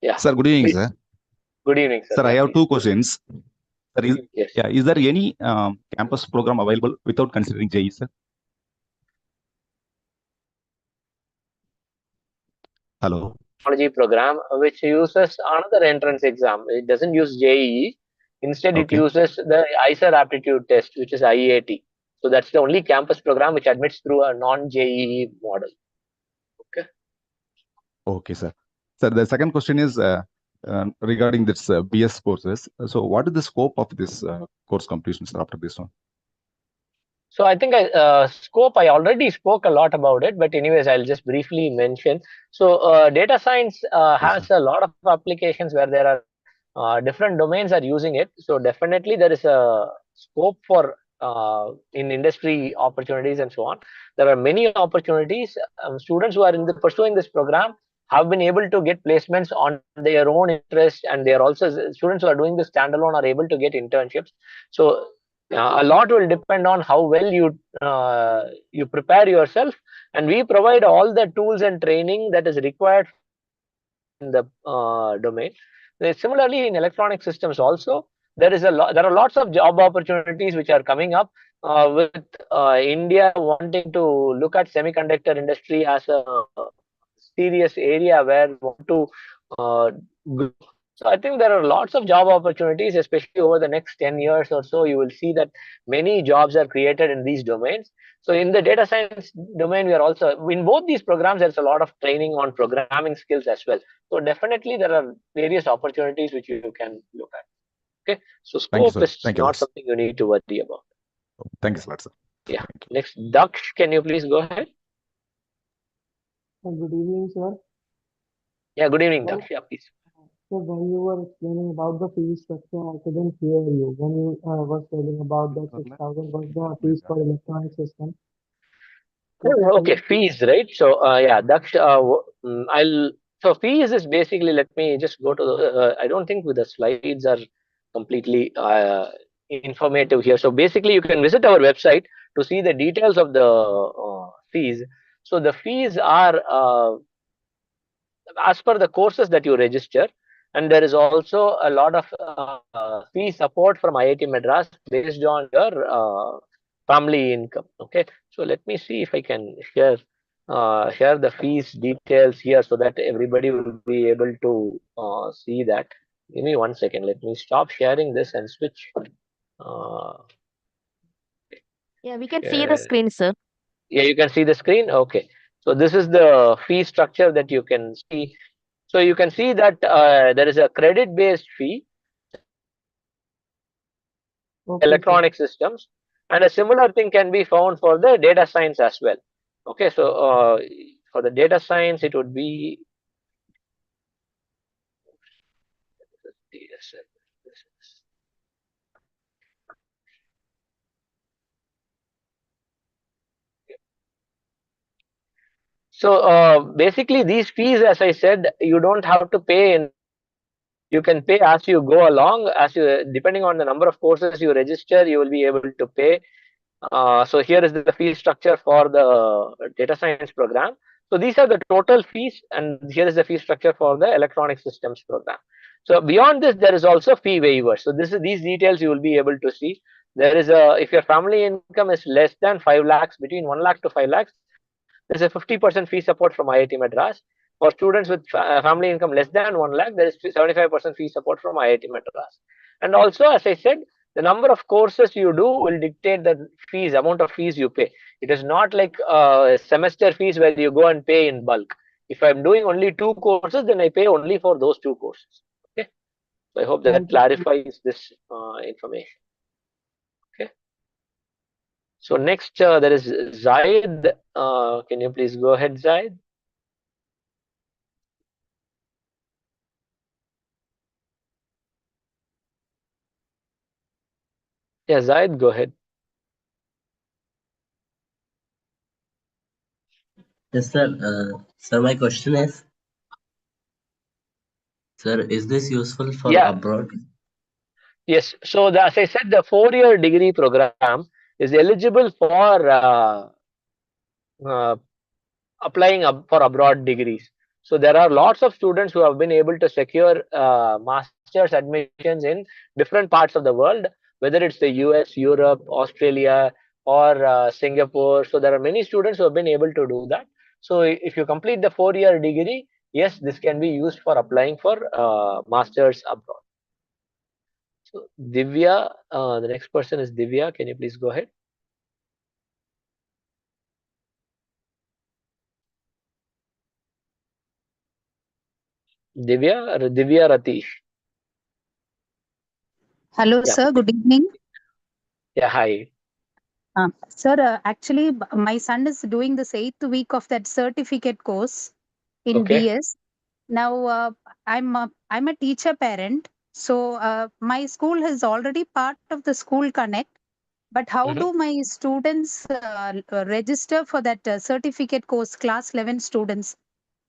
Yeah, sir. Good evening, please. sir. Good evening, sir. Sir, I Yeah, have please. two questions. Sir, Yes. is there any campus program available without considering JE, sir? Hello. Technology program which uses another entrance exam. It doesn't use JEE. Instead, it Okay. uses the ISER aptitude test, which is IAT. So that's the only campus program which admits through a non-JEE model. Okay. Okay, sir. Sir, the second question is regarding this BS courses. So, what is the scope of this course completion, sir, after this one? So I think scope, I already spoke a lot about it, but anyways, I'll just briefly mention. So data science Yes, sir. has a lot of applications where there are different domains are using it. So definitely there is a scope for in industry opportunities and so on. There are many opportunities. Students who are in the pursuing this program have been able to get placements on their own interest, and they are also students who are doing this standalone are able to get internships. So a lot will depend on how well you prepare yourself, and we provide all the tools and training that is required for students to excel in the domain. Similarly, in electronic systems also, there are lots of job opportunities which are coming up with India wanting to look at semiconductor industry as a serious area where we want to grow. So I think there are lots of job opportunities, especially over the next 10 years or so. You will see that many jobs are created in these domains. So in the data science domain, we are also in both these programs. There's a lot of training on programming skills as well. So definitely there are various opportunities which you can look at. Okay, so Thank you, scope sir. is Thank you not lots. something you need to worry about. Thank you so much, sir. Yeah. Thank you. Next, Daksh, can you please go ahead? Good evening, sir. Yeah, good evening, Sir, Daksh. Yeah, please. so when you were explaining about the fee structure, I couldn't hear you. When you was telling about the 6,000 was the fees for electronic system. So can Okay, you please? fees, right? So, yeah, Daksh, so fees is basically, let me just go to I don't think with the slides are completely informative here. So basically, you can visit our website to see the details of the fees. So the fees are as per the courses that you register, and there is also a lot of fee support from IIT Madras based on your family income. Okay, so let me see if I can share the fees details here so that everybody will be able to see that. Give me 1 second. Let me stop sharing this and switch. Uh, Yeah, we can see the share. screen, sir. Yeah, you can see the screen. Okay, so this is the fee structure that you can see. So you can see that there is a credit-based fee for Okay, sir. electronic systems, and a similar thing can be found for the data science as well. Okay, so for the data science, it would be so basically these fees, as I said, you don't have to pay in upfront. You can pay as you go along, as you depending on the number of courses you register, you will be able to pay. So here is the fee structure for the data science program. So these are the total fees, and here is the fee structure for the electronic systems program. So beyond this, there is also fee waivers. So these details you will be able to see. There is a if your family income is less than 5 lakhs, between 1 lakh to 5 lakhs, there is a 50% fee support from IIT Madras. For students with family income less than 1 lakh, there is 75% fee support from IIT Madras. And also, as I said, the number of courses you do will dictate the fees, amount of fees you pay. It is not like semester fees where you go and pay in bulk. If I'm doing only 2 courses, then I pay only for those 2 courses. Okay, so I hope that Thank you. clarifies this information. Okay, so next there is Zaid. Can you please go ahead, Zaid? Yeah, Zaid, go ahead. Yes, sir. Sir, my question is, sir, is this useful for Yeah, abroad? yes. So as I said, the 4-year degree program is eligible for uh, applying for abroad degrees. So there are lots of students who have been able to secure master's admissions in different parts of the world, whether it's the US, Europe, Australia, or Singapore. So there are many students who have been able to do that. So if you complete the 4-year degree, yes, this can be used for applying for masters abroad. So Divya, the next person is Divya. Can you please go ahead? Divya Ratish. Hello, Yeah, sir. Good evening. yeah. Hi. Sir, actually, my son is doing this 8th week of that certificate course in Okay. BS. Now, I'm a teacher parent. So my school is already part of the School Connect, but how do my students register for that certificate course, class 11 students?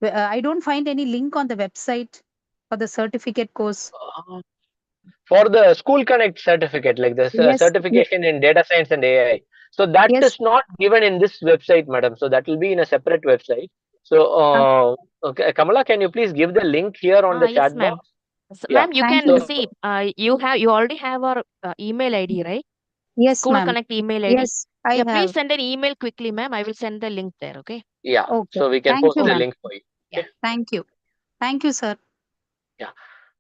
I don't find any link on the website for the certificate course. For the School Connect certificate, like the certification in data science and AI. So that is not given in this website, madam. So that will be in a separate website. So, okay, Kamala, can you please give the link here on the Yes, chat ma'am. box? So, Yeah. ma'am, you Thank can you. see, you already have our email ID, right? Yes, School ma'am. Connect email ID. Yes, I Yeah, please have. send an email quickly, ma'am. I will send the link there, okay? Yeah. Okay. So we can Thank post you, the ma'am. link for you. Okay. Thank you. Thank you, sir. Yeah.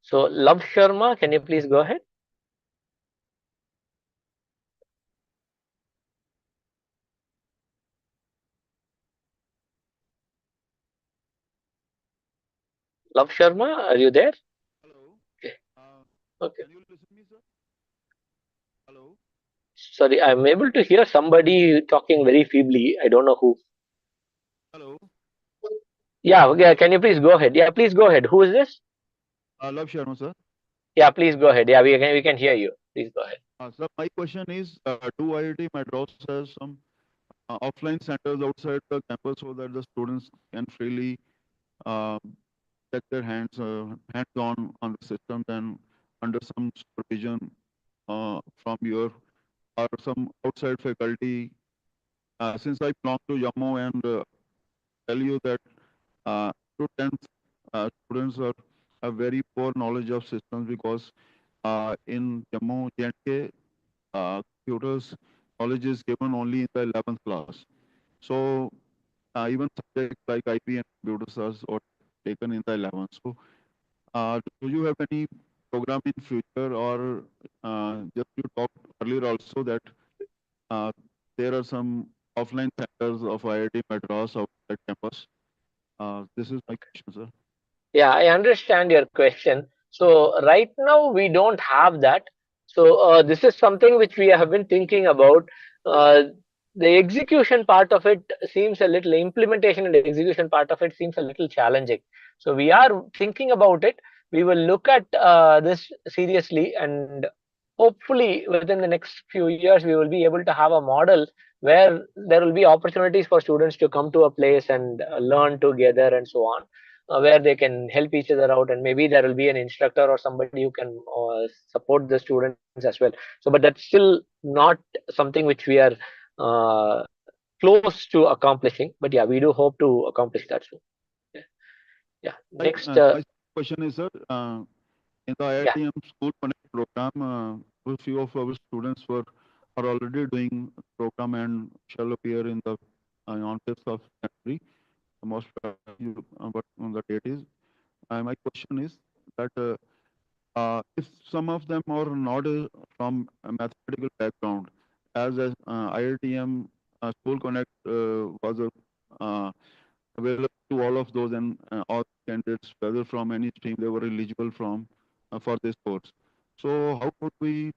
So Love Sharma, can you please go ahead? Love Sharma, are you there? Hello. Okay. Okay. Can you listen to me, sir? Hello. Sorry, I'm able to hear somebody talking very feebly. I don't know who. Hello. Yeah, okay. Can you please go ahead? Yeah, please go ahead. Who is this? Love Sharma, sir. Yeah, please go ahead. Yeah, we can hear you. Please go ahead. Sir, my question is, do IIT Madras has some offline centers outside the campus so that the students can freely uh, get their hands on the system and under some supervision from your or some outside faculty? Since I belong to Jammu and tell you that to 10th students have very poor knowledge of systems because in Jammu, J&K, computers knowledge is given only in the 11th class. So even subjects like IP and computers are taken in the 11th. So do you have any program in future or just you talked earlier also that uh, there are some offline centers of IIT Madras outside campus? This is my question, sir. Yeah, I understand your question. So right now we don't have that. So this is something which we have been thinking about. Uh, the execution part of it seems a little implementation and execution part of it seems a little challenging. So we are thinking about it. We will look at this seriously, and hopefully within the next few years we will be able to have a model where there will be opportunities for students to come to a place and learn together and so on, where they can help each other out, and maybe there will be an instructor or somebody who can support the students as well. So but that's still not something which we are uh, close to accomplishing, but yeah, we do hope to accomplish that soon. Yeah, yeah. Next, My question is, sir, in the yeah. IITM School Connect program, a few of our students are already doing the program and shall appear in the on 5th of January. Most probably, what the date is. My question is that if some of them are not from a mathematical background, as IITM School Connect was available to all of those and all candidates, whether from any stream they were eligible from for this course. So how could we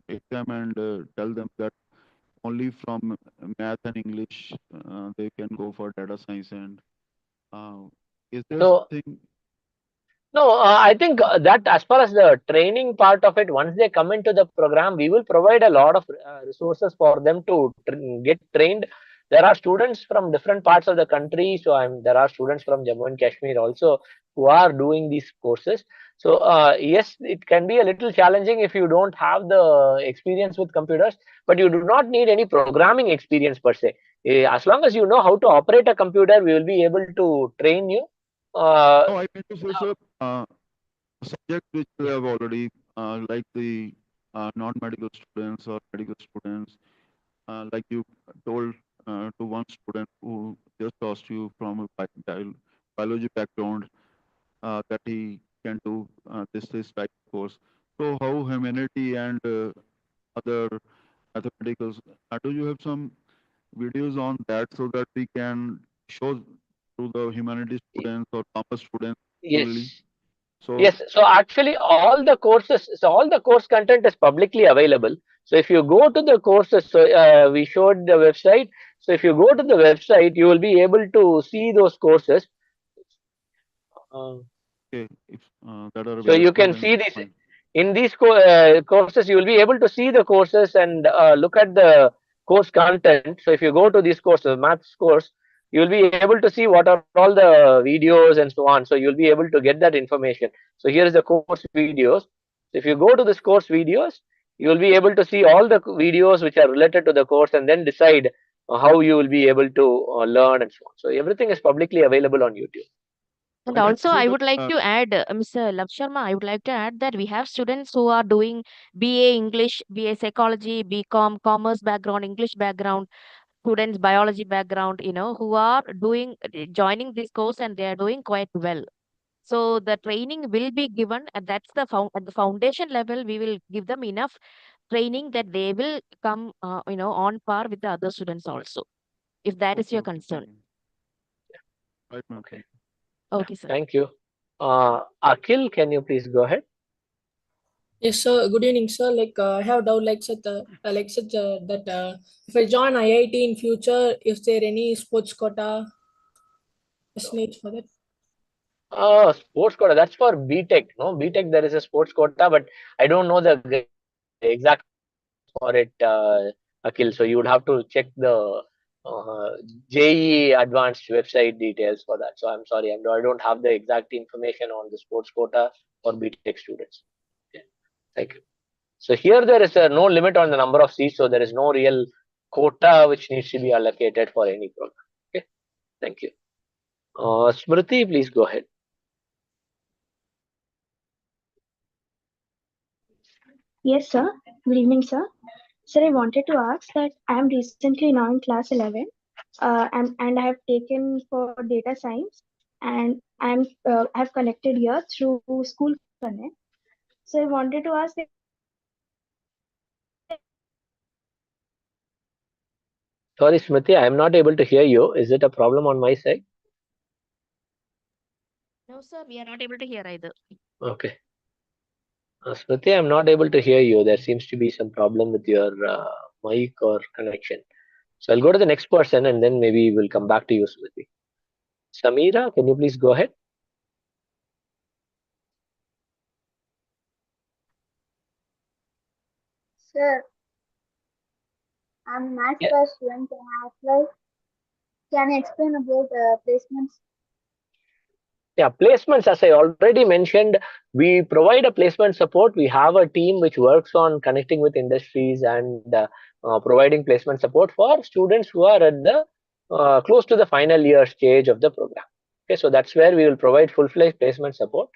take them and tell them that only from math and English they can go for data science? And is there So something? no, I think that as far as the training part of it, once they come into the program, we will provide a lot of resources for them to get trained. There are students from different parts of the country, so there are students from Jammu and Kashmir also who are doing these courses. So yes, it can be a little challenging if you don't have the experience with computers, but you do not need any programming experience per se. As long as you know how to operate a computer, we will be able to train you. No, I meant to say, sir, subject which we have already, like the non-medical students or medical students, like you told to one student who just asked you from a biology background that he can do this type of course. So how humanity and other mathematicals, do you have some videos on that so that we can show to the humanities students or commerce students particularly? Yes. So Yes, so actually all the course content is publicly available. So if you go to the courses, so we showed the website. So if you go to the website, you will be able to see those courses. Uh, okay, if that are So you available, can then see this fine. in these courses. You will be able to see the courses and look at the course content. So if you go to these courses, maths course, you will be able to see what are all the videos and so on. So you'll be able to get that information. So here is the course videos. So if you go to this course videos, you will be able to see all the videos which are related to the course and then decide how you will be able to learn and so on. So everything is publicly available on YouTube. And Okay. also, So I the would like to add, Mr. Love Sharma, I would like to add that we have students who are doing BA English, BA Psychology, BCom, Commerce background, English background, students biology background, who are joining this course and they are doing quite well. So the training will be given, and that's at the foundation level. We will give them enough training that they will come, on par with the other students also, if that is your concern. right, ma'am. Okay. Okay, sir. Thank you. Akhil, can you please go ahead? Yes, sir. Good evening, sir. I have doubt that if I join IIT in future, is there any sports quota percentage for that? Sports quota, that's for BTech. No, BTech there is a sports quota, but I don't know the exact for it, Akhil. So you would have to check the JEE Advanced website details for that. So I'm sorry, I don't have the exact information on the sports quota for BTech students. Okay. Thank you. So here there is no limit on the number of seats, so there is no real quota which needs to be allocated for any program. Okay, thank you. Smriti, please go ahead. Yes, sir. Good evening, sir. Sir, I wanted to ask that I am recently now in class 11, and I have taken for data science, and I have connected here through School Connect. So I wanted to ask if Sorry, Smriti, I am not able to hear you. Is it a problem on my side? No, sir, we are not able to hear either. Okay. Smriti, I'm not able to hear you. There seems to be some problem with your mic or connection. So I'll go to the next person and then maybe we'll come back to you, Smriti. Samira, can you please go ahead? sir, I'm math Yeah. class student. Can you explain about placements? Yeah, placements, as I already mentioned, we provide a placement support. We have a team which works on connecting with industries and providing placement support for students who are at the close to the final year stage of the program. Okay, so that's where we will provide full-fledged placement support.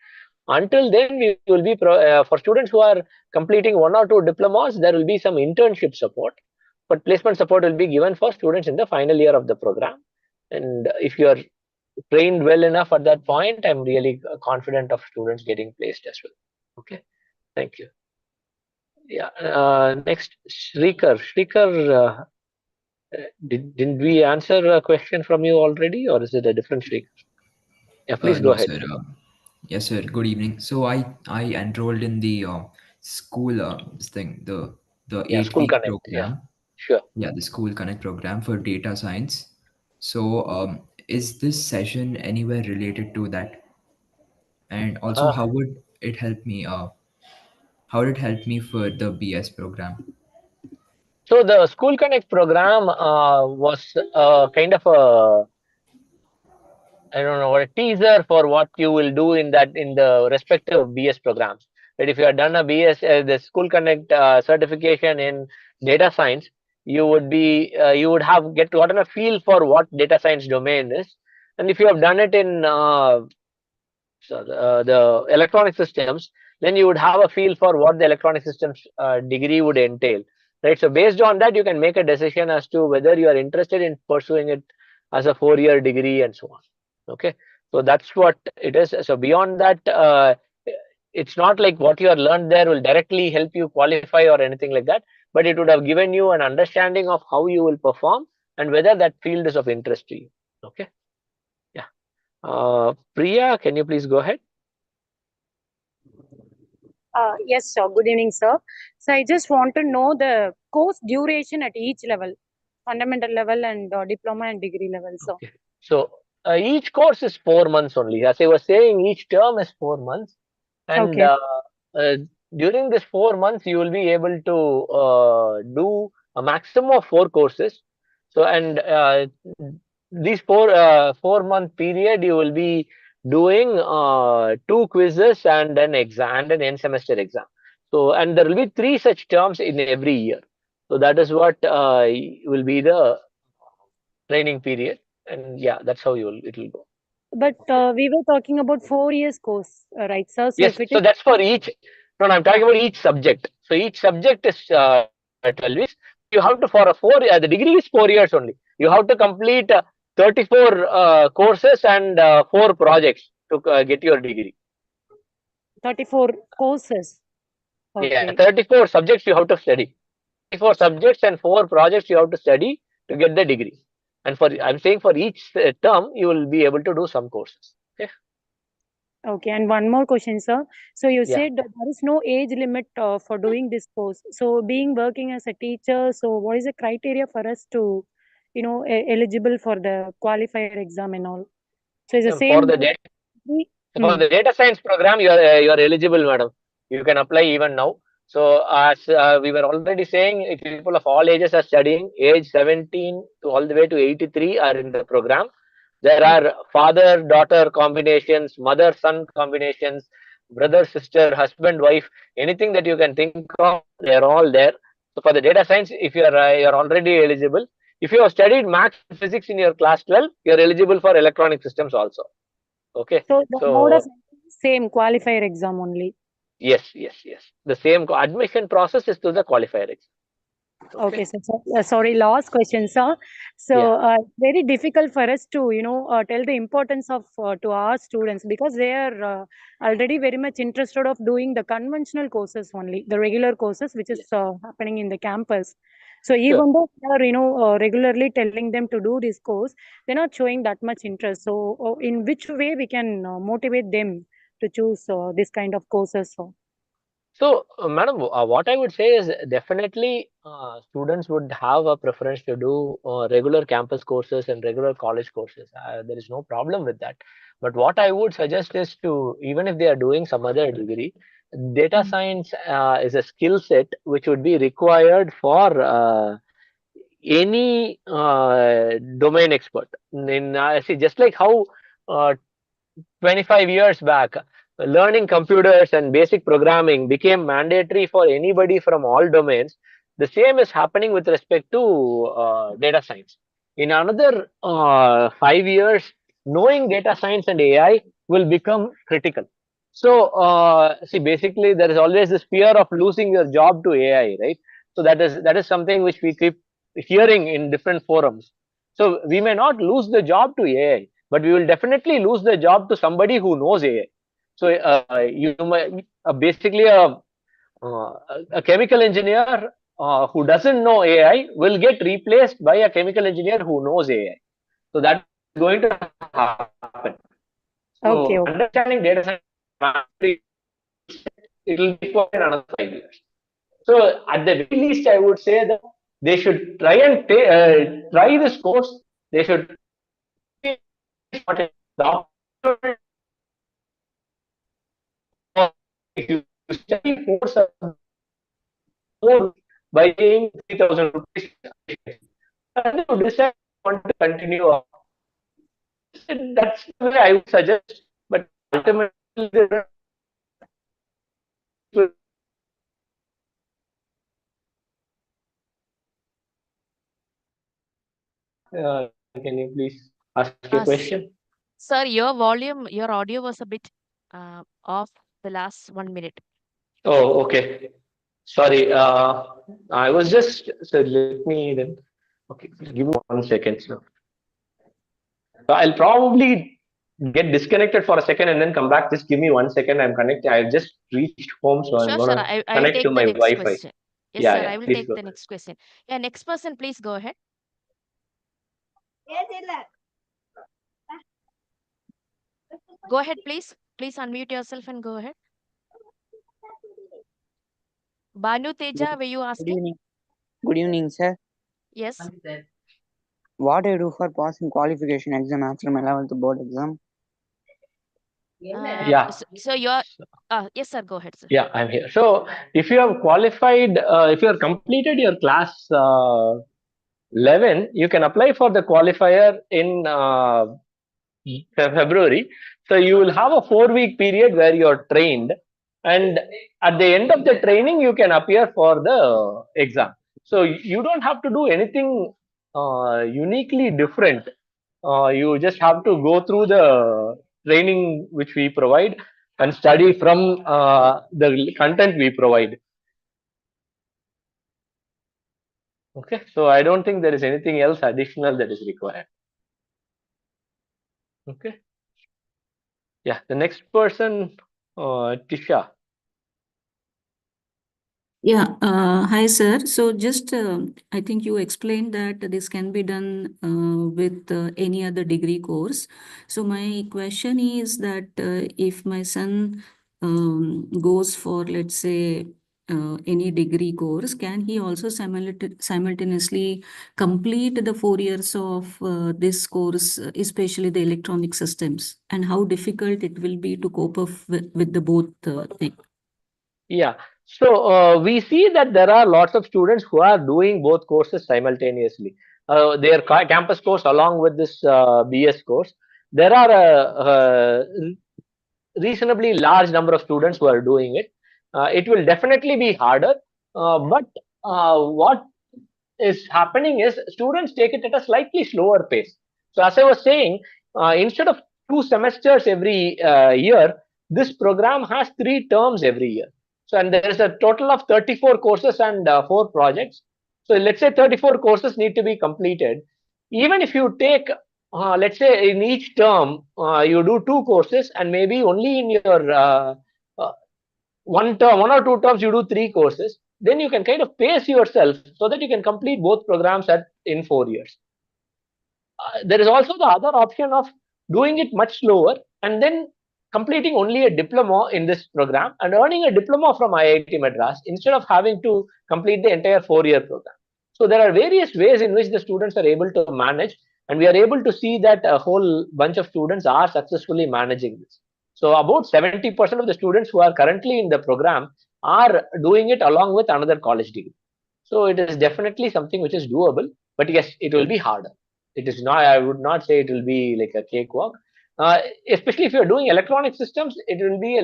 Until then, we will be for students who are completing 1 or 2 diplomas, there will be some internship support, but placement support will be given for students in the final year of the program. And if you are trained well enough at that point, I'm really confident of students getting placed as well. Okay, thank you. Yeah, next, Shrikar. Shrikar, didn't we answer a question from you already, or is it a different Shrikar? Yeah, please go No, ahead. sir. Yes, sir. Good evening. So I enrolled in the school this thing the Yeah, School 8 week Connect. Yeah, program. sure. Yeah, the School Connect program for data science. So is this session anywhere related to that? And also, Uh, how would it help me? How would it help me for the BS program? so the School Connect program was kind of a, I don't know, a teaser for what you will do in the respective BS programs. But if you have done a BS, the School Connect certification in data science, you would have gotten a feel for what data science domain is. And if you have done it in the electronic systems, then you would have a feel for what the electronic systems degree would entail, right? So based on that, you can make a decision as to whether you are interested in pursuing it as a 4-year degree and so on. Okay, so that's what it is. So beyond that, it's not like what you have learned there will directly help you qualify or anything like that, but it would have given you an understanding of how you will perform and whether that field is of interest to you. Okay, yeah. Priya, can you please go ahead? Yes, sir. Good evening, sir. So I just want to know the course duration at each level, fundamental level and diploma and degree level, sir. Okay. So each course is 4 months only. As I was saying, each term is 4 months, and Okay. uh, during this 4 months, you will be able to do a maximum of 4 courses. So, and these 4 month period, you will be doing 2 quizzes and an exam and an end semester exam. So, and there will be 3 such terms in every year. So that is what will be the training period, and yeah, that's how it will go. But we were talking about 4 years course, right, sir? So Yes, if it so is, that's for each. No, no, I'm yeah, talking about each subject. So each subject is 12 weeks. You have to, for a the degree is 4 years only. You have to complete 34 courses and 4 projects to get your degree. 34 courses. Yeah, Okay. 34 subjects you have to study. 34 subjects and 4 projects you have to study to get the degree. And for I'm saying for each term, you will be able to do some courses. Okay. Okay, and one more question, sir. So you Yeah. said that there is no age limit for doing this course. So being working as a teacher, so what is the criteria for us to, eligible for the qualifier exam and all? So it's the For same. the data for Mm. the data science program, you are eligible, madam. You can apply even now. So as we were already saying, people of all ages are studying. Age 17 to all the way to 83 are in the program. There are father-daughter combinations, mother-son combinations, brother-sister, husband-wife, anything that you can think of, they are all there. So for the data science, if you're already eligible. If you have studied maths and physics in your class 12, you're eligible for electronic systems also. Okay. So the mode of So same qualifier exam only. yes, yes, yes. The same admission process is to the qualifier exam. Okay, Okay. sorry, last question, sir. Yeah. So, very difficult for us to, tell the importance of to our students because they are already very much interested of doing the conventional courses only, the regular courses which is happening in the campus. So Sure. even though we are, regularly telling them to do this course, they're not showing that much interest. So, in which way we can motivate them to choose this kind of courses? So, So, madam, what I would say is definitely students would have a preference to do regular campus courses and regular college courses. There is no problem with that. But what I would suggest is to, even if they are doing some other degree, data science is a skill set which would be required for any domain expert. See, just like how uh, 25 years back, learning computers and basic programming became mandatory for anybody from all domains. The same is happening with respect to data science. In another 5 years, knowing data science and AI will become critical. So, see, basically, there is always this fear of losing your job to AI, right? So that is something which we keep hearing in different forums. So we may not lose the job to AI, but we will definitely lose the job to somebody who knows AI. So you might basically a chemical engineer who doesn't know AI will get replaced by a chemical engineer who knows AI. So that is going to happen. So okay. understanding data science, it will be for another 5 years. So at the very least, I would say that they should try and try this course. They should if you study 4 by paying 3,000 rupees, and you decide you want to continue. That's the way I would suggest. But ultimately, can you please ask your S- question? Sir, your volume, your audio was a bit off the last 1 minute. Oh, okay. Sorry. I was just so let me then. Okay, give me 1 second. So I'll probably get disconnected for a second and then come back. Just give me 1 second. I'm connected. I've just reached home, so I'm Sure, sir. gonna I will connect to take the my next Wi-Fi. question. Yes, Yeah, sir. yeah. I will Please take go the ahead. next question. Yeah, next person, please go ahead. Go ahead, please. Please unmute yourself and go ahead. Banu Teja, were you Good asking? evening. Good evening, sir. Yes. what I do for passing qualification exam after my 11th board exam? Yeah. So you're, yes, sir. Go ahead, sir. Yeah, I'm here. So if you have qualified, if you have completed your class 11, you can apply for the qualifier in February. So you will have a 4 week period where you're trained, and at the end of the training, you can appear for the exam. So you don't have to do anything uniquely different. You just have to go through the training which we provide and study from the content we provide. Okay, so I don't think there is anything else additional that is required. Okay, yeah, the next person, Tisha. Yeah, hi sir. So just I think you explained that this can be done with any other degree course. So my question is that if my son goes for, let's say, any degree course, can he also simultaneously complete the 4 years of this course, especially the electronic systems, and how difficult it will be to cope up with the both things? Yeah, so we see that there are lots of students who are doing both courses simultaneously. Their campus course along with this BS course. There are a reasonably large number of students who are doing it. It will definitely be harder, but what is happening is students take it at a slightly slower pace. So as I was saying, instead of 2 semesters every year, this program has 3 terms every year. So and there is a total of 34 courses and 4 projects. So let's say 34 courses need to be completed. Even if you take, let's say in each term, you do 2 courses, and maybe only in your uh, 1 or 2 terms you do 3 courses, then you can kind of pace yourself so that you can complete both programs in 4 years. There is also the other option of doing it much slower and then completing only a diploma in this program and earning a diploma from IIT Madras instead of having to complete the entire 4 year program. So there are various ways in which the students are able to manage, and we are able to see that a whole bunch of students are successfully managing this. So about 70% of the students who are currently in the program are doing it along with another college degree. So it is definitely something which is doable, but yes, it will be harder. It is not, I would not say it will be like a cakewalk. Especially if you're doing electronic systems, it will be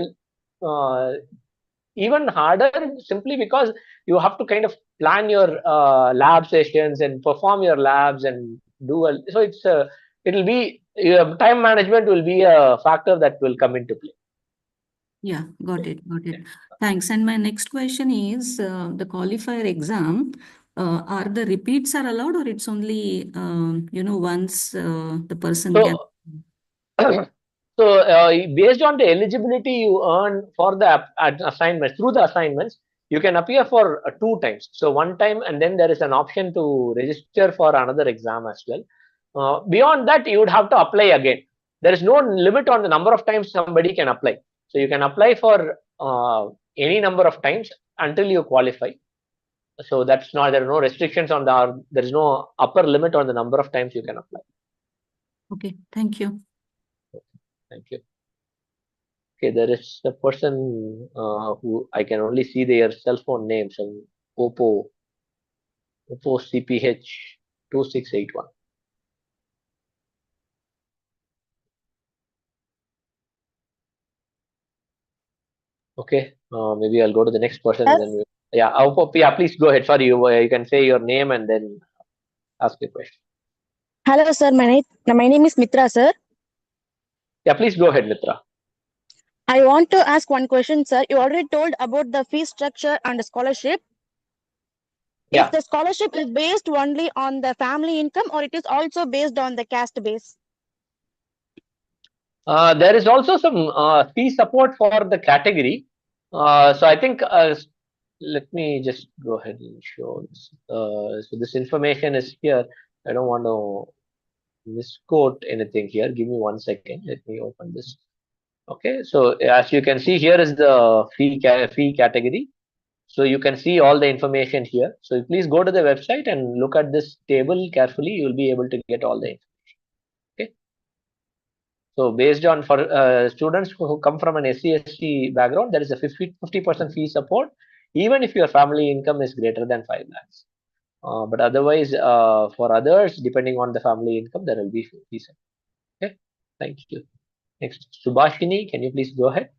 even harder simply because you have to kind of plan your lab sessions and perform your labs and so it'll be time management will be a factor that will come into play. Yeah, got it, got it. Thanks. And my next question is the qualifier exam. Are the repeats are allowed, or it's only once the person can? So, based on the eligibility you earn for the assignments, through the assignments, you can appear for 2 times. So, one time, and then there is an option to register for another exam as well. Beyond that, you would have to apply again. There is no limit on the number of times somebody can apply. So, you can apply for any number of times until you qualify. So, that's not, there are no restrictions on there is no upper limit on the number of times you can apply. Okay, thank you. Thank you. Okay, there is a person who I can only see their cell phone name, some Oppo CPH 2681. Okay, maybe I'll go to the next person and then yeah, Oppo, yeah, please go ahead. Sorry, you can say your name and then ask your question. Hello, sir. My name is Mitra, sir. Yeah, please go ahead, Mitra. I want to ask one question, sir. You already told about the fee structure and the scholarship. Yeah. If the scholarship is based only on the family income, or it is also based on the caste base? There is also some fee support for the category. So I think let me just go ahead and show this. So this information is here. I don't want to misquote anything here. Give me 1 second. Let me open this. Okay. So as you can see, here is the fee category. So you can see all the information here. So please go to the website and look at this table carefully. You will be able to get all the information. Okay. So based on for students who come from an SC/ST background, there is a 50% fee support, even if your family income is greater than 5 lakhs. But otherwise, for others, depending on the family income, there will be fee support. Okay. Thank you. Next, Subhashini, can you please go ahead?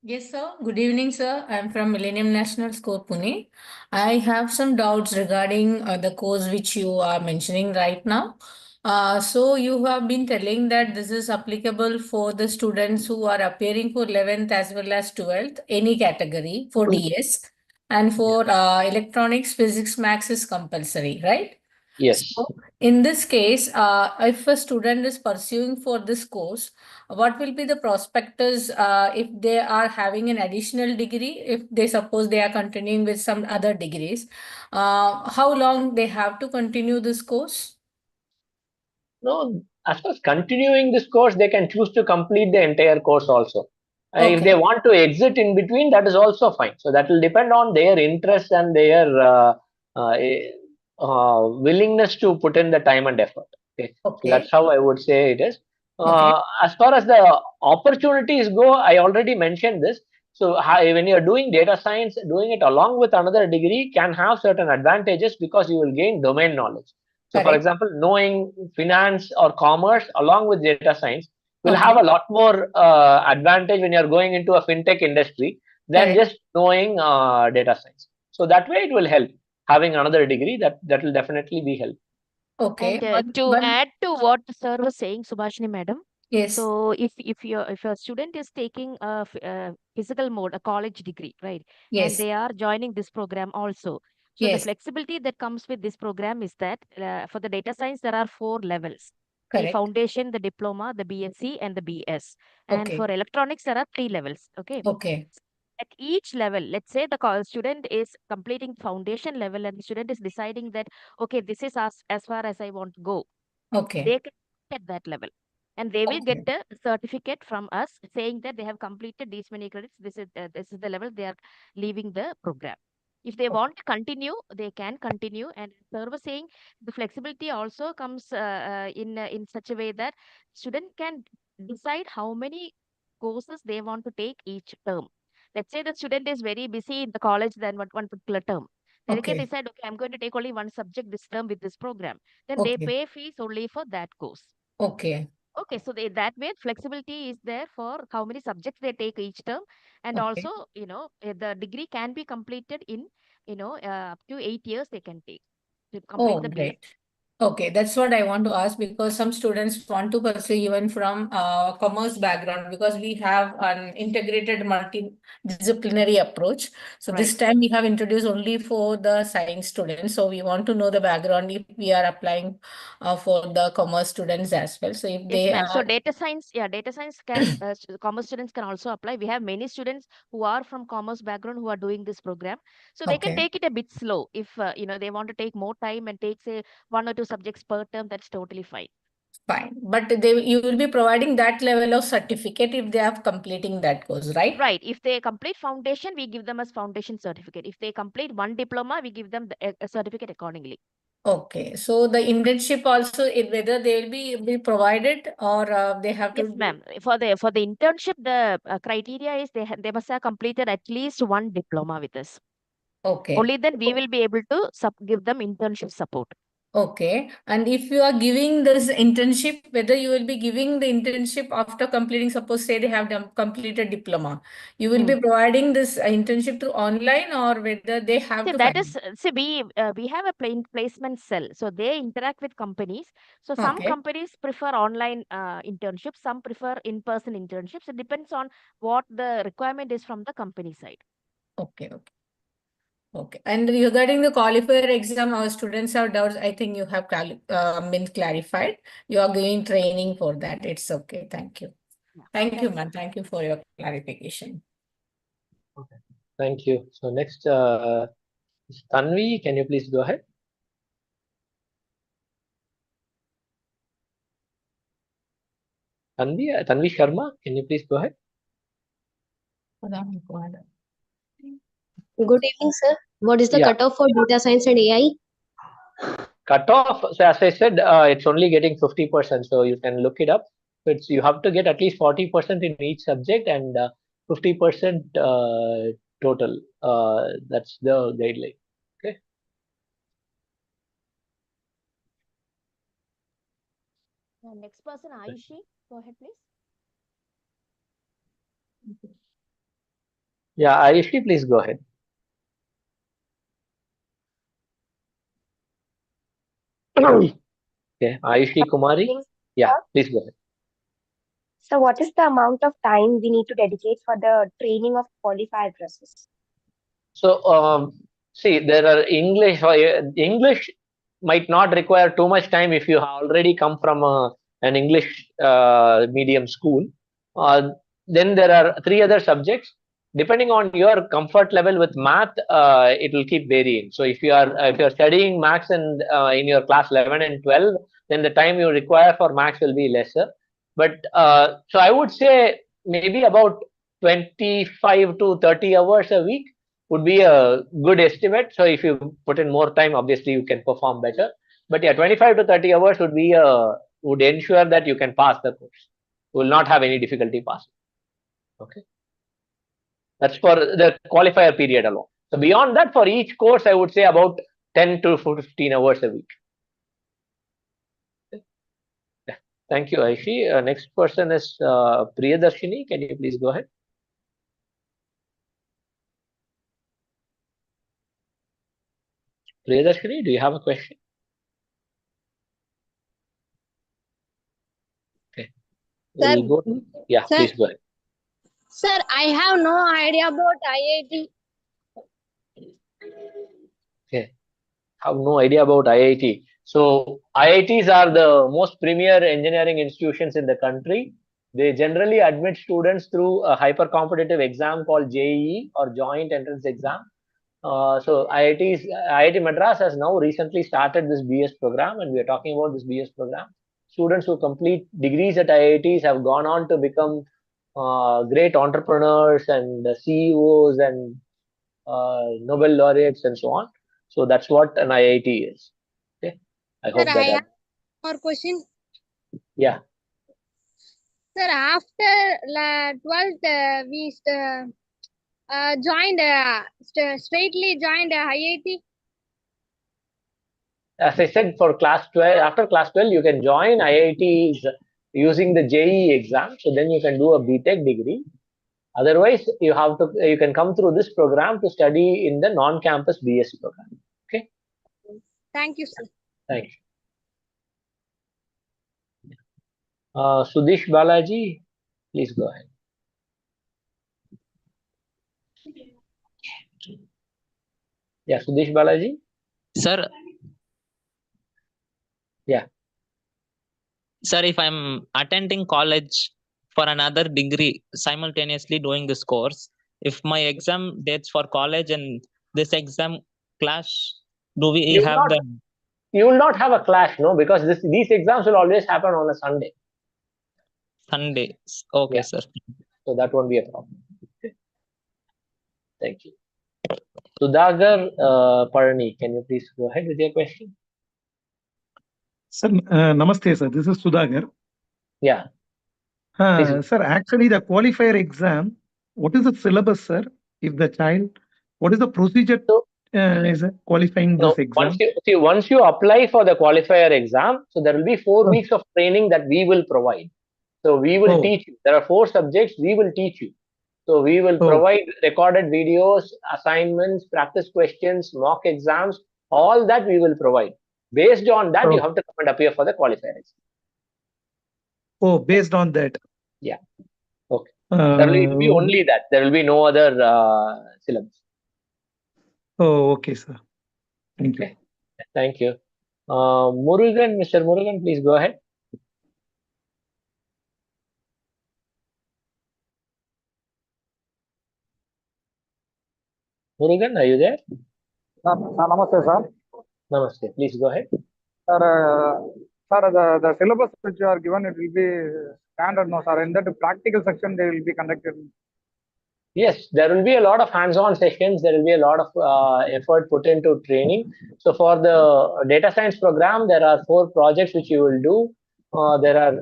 Yes, sir. Good evening, sir. I'm from Millennium National School, Pune. I have some doubts regarding the course which you are mentioning right now. So you have been telling that this is applicable for the students who are appearing for 11th as well as 12th, any category for DS, and for electronics, physics, maths is compulsory, right? Yes. So in this case, if a student is pursuing for this course, what will be the prospectus if they are having an additional degree, if they suppose they are continuing with some other degrees, how long they have to continue this course? No, as far as continuing this course, they can choose to complete the entire course also. If they Okay. want to exit in between, that is also fine. So that will depend on their interest and their willingness to put in the time and effort. Okay. So Okay. that's how I would say it is. Okay. As far as the opportunities go, I already mentioned this. So when you're doing data science, doing it along with another degree can have certain advantages because you will gain domain knowledge. So, for Correct. example, knowing finance or commerce along with data science will Okay. have a lot more advantage when you're going into a fintech industry than Correct. just knowing data science. So that way it will help. Having another degree, that will definitely be help. Okay. And to add to what sir was saying, Subhashini madam, Yes. so if a student is taking a physical mode, a college degree, right, and Yes. they are joining this program also, so the Yes. flexibility that comes with this program is that for the data science there are 4 levels: the Correct. foundation, the diploma, the BSc, and the BS. And Okay. for electronics there are 3 levels. Okay. Okay. At each level, let's say the student is completing foundation level and the student is deciding that, okay, this is as far as I want to go, Okay. they can at that level, and they will Okay. get a certificate from us saying that they have completed these many credits. This is the level they are leaving the program. If they want to continue, they can continue. And sir was saying the flexibility also comes in such a way that student can decide how many courses they want to take each term. Let's say the student is very busy in the college than one particular term. Then they can Okay. decide, okay, I'm going to take only one subject this term with this program. Then they Okay. pay fees only for that course. Okay. Okay, so that way flexibility is there for how many subjects they take each term, and Okay. also the degree can be completed in up to 8 years they can take to complete Oh, the BS. great. Okay, that's what I want to ask because some students want to pursue even from commerce background because we have an integrated multidisciplinary approach. So this Right. time we have introduced only for the science students. So we want to know the background if we are applying for the commerce students as well. So if Yes, they ma'am. So are data science, yeah, data science can commerce students can also apply. We have many students who are from commerce background who are doing this program, so they can okay, take it a bit slow. If they want to take more time and take say 1 or 2 subjects per term, that's totally fine. fine. But you will be providing that level of certificate if they are completing that course, right? Right. If they complete foundation, we give them as foundation certificate. If they complete one diploma, we give them a certificate accordingly. Okay, so the internship also, whether they will be provided or they have to Yes, do. ma'am. For the internship, the criteria is they must have completed at least one diploma with us. Okay. Only then we will be able to give them internship support. Okay. And if you are giving this internship, whether you will be giving the internship after completing, suppose say they have completed diploma, you will be providing this internship through online or whether they have See, to that find. is, see, we have a placement cell. So they interact with companies. So some Okay. companies prefer online internships, some prefer in-person internships. It depends on what the requirement is from the company side. Okay. Okay. Okay. And regarding the qualifier exam, our students have doubts. I think you have been clarified. You are giving training for that. It's okay. Thank you. Thank you, ma'am. Thank you for your clarification. Okay. Thank you. So next, is Tanvi, can you please go ahead? Tanvi Sharma, can you please go ahead? Good evening, sir. What is the Yeah. cutoff for data science and AI? Cutoff. So as I said, it's only getting 50%. So you can look it up. It's you have to get at least 40% in each subject and 50% total. That's the guideline. Okay. Next person, Ayushi. Go ahead, please. Yeah, Ayushi, please go ahead. Okay, Ayushi Kumari. Yeah, please go ahead. So, what is the amount of time we need to dedicate for the training of qualifier process? So, see, there are English might not require too much time if you already come from an English medium school. Then there are three other subjects. Depending on your comfort level with math, it will keep varying. So, if you are studying maths in your class 11 and 12, then the time you require for maths will be lesser. But so I would say maybe about 25 to 30 hours a week would be a good estimate. So if you put in more time, obviously you can perform better. But yeah, 25 to 30 hours would ensure that you can pass the course. You will not have any difficulty passing. Okay, that's for the qualifier period alone. So beyond that, for each course, I would say about 10 to 15 hours a week. Yeah. Thank you, Aishi. Next person is Priyadarshini. Can you please go ahead? Priyadarshini, do you have a question? Okay. Sir, We'll go. Yeah, sir, please go ahead. sir, I have no idea about IIT. Okay. Have no idea about IIT. So IITs are the most premier engineering institutions in the country. They generally admit students through a hyper competitive exam called JEE or Joint Entrance Exam. So IIT Madras has now recently started this BS program, and we are talking about this BS program. Students who complete degrees at IITs have gone on to become great entrepreneurs and CEOs and Nobel laureates and so on. So that's what an IIT is. Okay, I Sir, hope I that. have more question. Yeah. Sir, after 12th, we joined, straightly joined IIT. As I said, for class 12, after class 12, you can join IITs using the JEE exam. So then you can do a BTech degree. Otherwise, you can come through this program to study in the non-campus BS program. Okay. Thank you, sir. Thank you. Sudish Balaji, please go ahead. Yeah, Sudesh Balaji. Sir. Yeah. Sir, if I'm attending college for another degree simultaneously doing this course, if my exam dates for college and this exam clash, do we have the? You will not have a clash, no, because these exams will always happen on a Sunday. Sunday. Okay, yeah. Sir. So that won't be a problem. Okay. Thank you. Sudhagar Parani, can you please go ahead with your question? Sir, namaste, sir. This is Sudhagar. Yeah. Sir, actually, the qualifier exam, what is the syllabus, sir? If the child, what is the procedure is qualifying this exam? Once you apply for the qualifier exam, so there will be 4 weeks of training that we will provide. So we will teach you. There are 4 subjects we will teach you. So we will provide recorded videos, assignments, practice questions, mock exams, all that we will provide. Based on that, you have to come and appear for the qualifier exam. Oh, based on that. Yeah. Okay. There will be only that. There will be no other syllabus. Oh, okay, sir. Thank you. Thank you. Murugan, Mr. Murugan, please go ahead. Murugan, are you there? Namaste, sir. Namaste. Please go ahead. Sir, the syllabus which you are given, it will be standard, no, sir. In that practical section, they will be conducted. Yes, there will be a lot of hands-on sessions. There will be a lot of effort put into training. So for the data science program, there are 4 projects which you will do. There are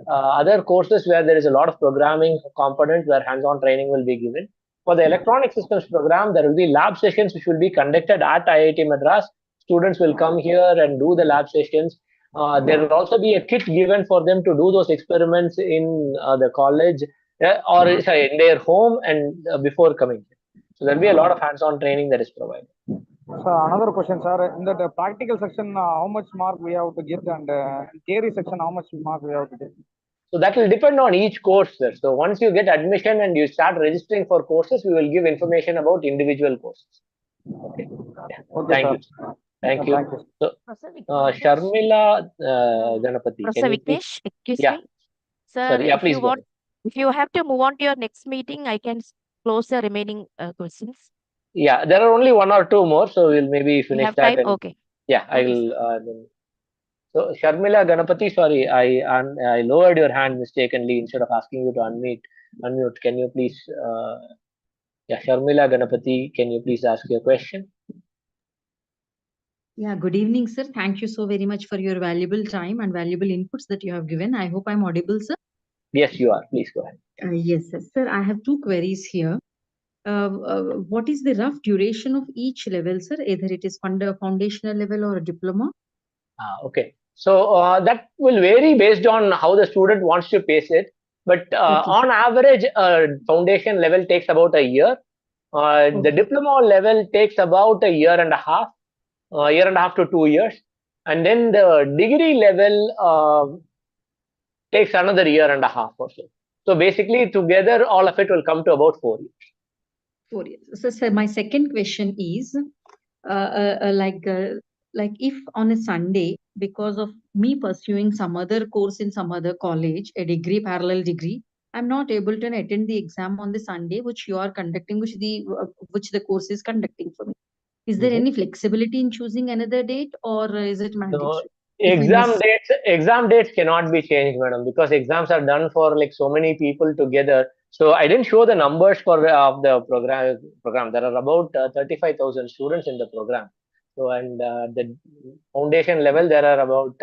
other courses where there is a lot of programming component where hands-on training will be given. For the electronic systems program, there will be lab sessions which will be conducted at IIT Madras. Students will come here and do the lab sessions. There will also be a kit given for them to do those experiments in the college or sorry, in their home and before coming here. So there'll be a lot of hands-on training that is provided. So another question, sir. In the practical section, how much mark we have to get, and theory section, how much mark we have to get? So that will depend on each course, sir. So once you get admission and you start registering for courses, we will give information about individual courses. Okay. Yeah. Okay, Thank sir. you. Thank you. Thank you. So, Vignesh. Sharmila Ganapati, Professor can you please? Vignesh, excuse Yeah. me. Sir, Sorry. Yeah, if you please go want, ahead. if you have to move on to your next meeting, I can close the remaining questions. Yeah, there are only 1 or 2 more, so we'll maybe We finish have that. time. And Okay. yeah, I Okay, will. So Sharmila Ganapati, sorry, I lowered your hand mistakenly instead of asking you to unmute. Unmute. Can you please? Yeah, Sharmila Ganapati, can you please ask your question? Yeah, good evening, sir. Thank you so very much for your valuable time and valuable inputs that you have given. I hope I'm audible, sir. Yes, you are. Please go ahead. Yes, sir. Sir, I have 2 queries here. What is the rough duration of each level, sir? Either it is foundational level or a diploma? Okay. So that will vary based on how the student wants to pace it. But on average, foundation level takes about a year. The diploma level takes about a year and a half, to 2 years. And then the degree level takes another year and a half or so. So basically, together, all of it will come to about 4 years. 4 years. So, sir, my second question is, like if on a Sunday, because of me pursuing some other course in some other college, a degree, parallel degree, I'm not able to attend the exam on the Sunday, which you are conducting, which the course is conducting for me. Is there any flexibility in choosing another date, or is it mandatory? Exam dates cannot be changed, madam, because exams are done for like so many people together. So I didn't show the numbers for the program. There are about 35,000 students in the program. So and the foundation level there are about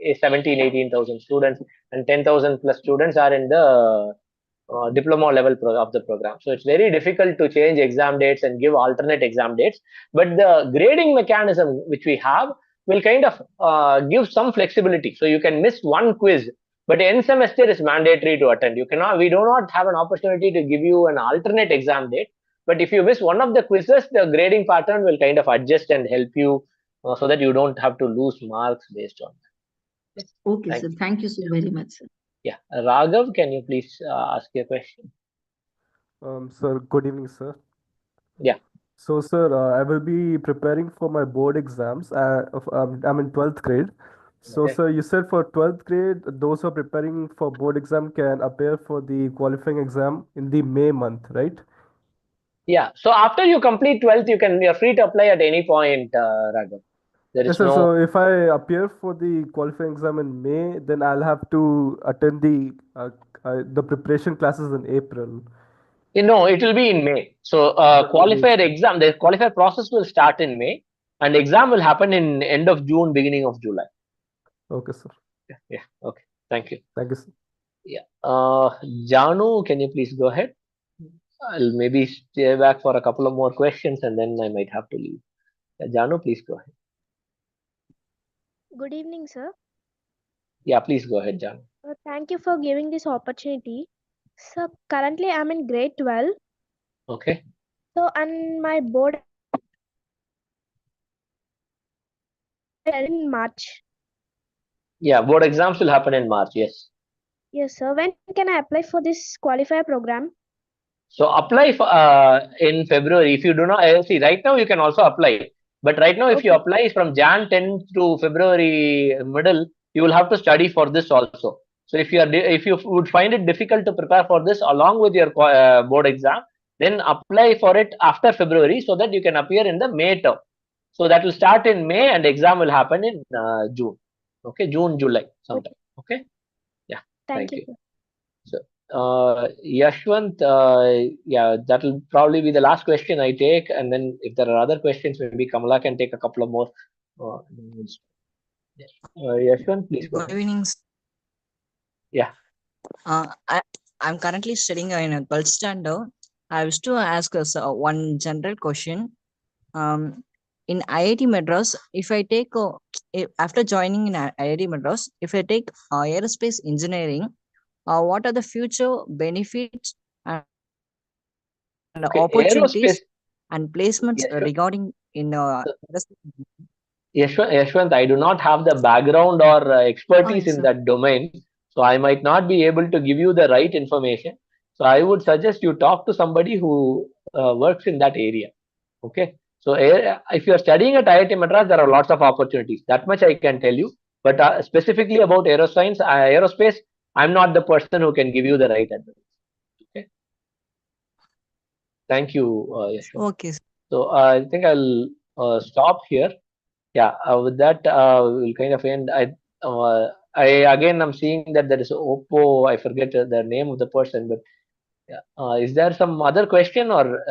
18,000 students, and 10,000 plus students are in the diploma level of the program. So it's very difficult to change exam dates and give alternate exam dates. But the grading mechanism which we have will kind of give some flexibility. So you can miss one quiz, but end semester is mandatory to attend. You cannot. We do not have an opportunity to give you an alternate exam date. But if you miss one of the quizzes, the grading pattern will kind of adjust and help you so that you don't have to lose marks based on that. Okay, sir. Thank you so very much, sir. Yeah, Raghav, can you please ask your question? Sir, good evening, sir. Yeah. So, sir, I will be preparing for my board exams. I'm in 12th grade. So, Okay. sir, you said for 12th grade, those who are preparing for board exam can appear for the qualifying exam in the May month, right? Yeah. So after you complete 12th, you're free to apply at any point, Raghav. There Yes, is sir. no. So, if I appear for the qualifying exam in May, then I'll have to attend the preparation classes in April. No, it will be in May. So qualifier exam, the qualifier process will start in May, and exam will happen in end of June, beginning of July. Okay, sir. Yeah. Okay. Thank you. Thank you, sir. Yeah. Janu, can you please go ahead? I'll maybe stay back for a couple of more questions, and then I might have to leave. Janu, please go ahead. Good evening, sir. Yeah, please go ahead, Janu. Thank you for giving this opportunity. So currently I'm in grade 12. Okay. So and my board in March. Yeah, board exams will happen in March. Yes. Yes, sir. When can I apply for this qualifier program? So apply for, in February. If you do not see right now, you can also apply. But right now, if you apply from Jan 10 to February middle, you will have to study for this also. So if you would find it difficult to prepare for this along with your board exam, then apply for it after February so that you can appear in the May term. So that will start in May and exam will happen in June. Okay, June, July sometime. Okay. Yeah. Thank you. So Yashwant, yeah, that will probably be the last question I take, and then if there are other questions, maybe Kamala can take a couple of more. Minutes. Yes. Yashwant, please go Good ahead. evening. Yeah. I'm currently studying in a 12th standard. I wish to ask us one general question. In IIT Madras, if I take after joining in IIT Madras, if I take aerospace engineering, what are the future benefits and Okay. opportunities Aerospace. and placements Yashwant, regarding in Yashwant, I do not have the background or expertise yes, in sir. that domain, so I might not be able to give you the right information. So I would suggest you talk to somebody who works in that area. Okay. So if you are studying at IIT Madras, there are lots of opportunities. That much I can tell you. But specifically about aerospace, I'm not the person who can give you the right advice. Okay. Thank you, Yashwant. Okay. So I think I'll stop here. Yeah. With that, we'll kind of end. I again I'm seeing that there is Oppo. I forget the name of the person, but yeah. Is there some other question or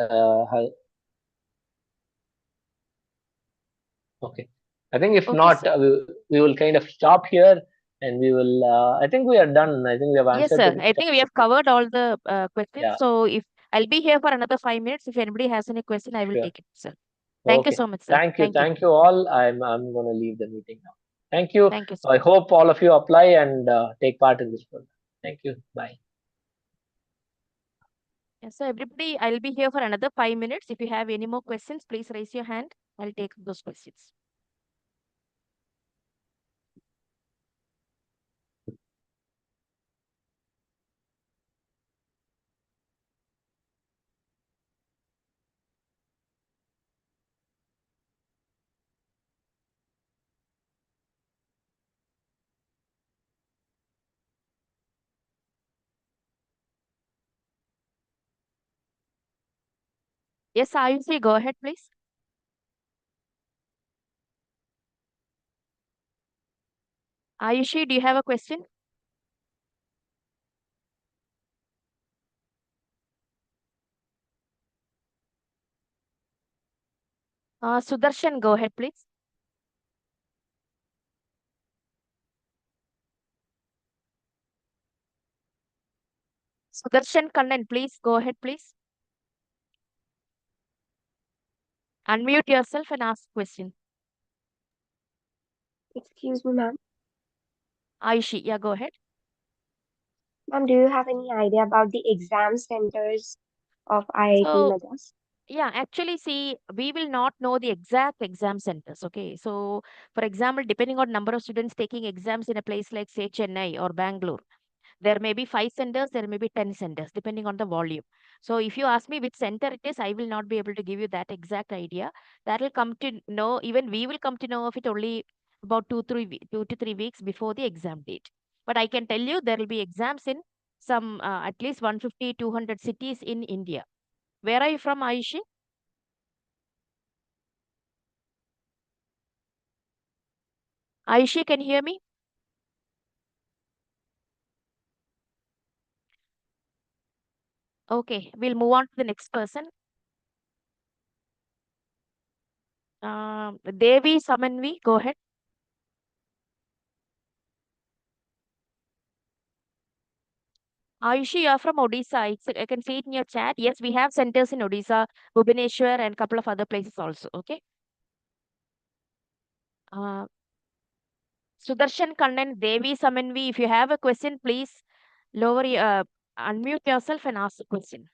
okay? I think if Okay, not, we will kind of stop here and we will. I think we are done. I think we have yes, answered sir. to. I think we have covered all the questions. Yeah. So if I'll be here for another 5 minutes. If anybody has any question, I will Sure. take it, sir. Thank you Okay. so much, sir. Thank you. Thank you. Thank you all. I'm going to leave the meeting now. Thank you. Thank you so I much. hope all of you apply and take part in this program. Thank you. Bye. Yes, so everybody, I'll be here for another 5 minutes. If you have any more questions, please raise your hand. I'll take those questions. Yes, Ayushi, go ahead, please. Ayushi, do you have a question? Sudarshan, go ahead, please. Sudarshan Kannan, please go ahead, please. Unmute yourself and ask question. Excuse me, ma'am. Ayushi, yeah, go ahead. Ma'am, do you have any idea about the exam centers of IIT So, Madras? yeah, actually, see, we will not know the exact exam centers. Okay. So, for example, depending on number of students taking exams in a place like, say, Chennai or Bangalore, there may be 5 centers, there may be 10 centers, depending on the volume. So, if you ask me which center it is, I will not be able to give you that exact idea. That will come to know, even we will come to know of it only about 2 to 3 weeks before the exam date. But I can tell you there will be exams in some at least 150, 200 cities in India. Where are you from, Aishi? Aishi, can you hear me? Okay, we'll move on to the next person. Devi Samanvi, go ahead. Ayushi, you are from Odisha. I can see it in your chat. Yes, we have centers in Odisha, Bhubaneswar, and a couple of other places also. Okay. Uh, Sudarshan Kannan, Devi Samanvi, if you have a question, please unmute yourself and ask the question.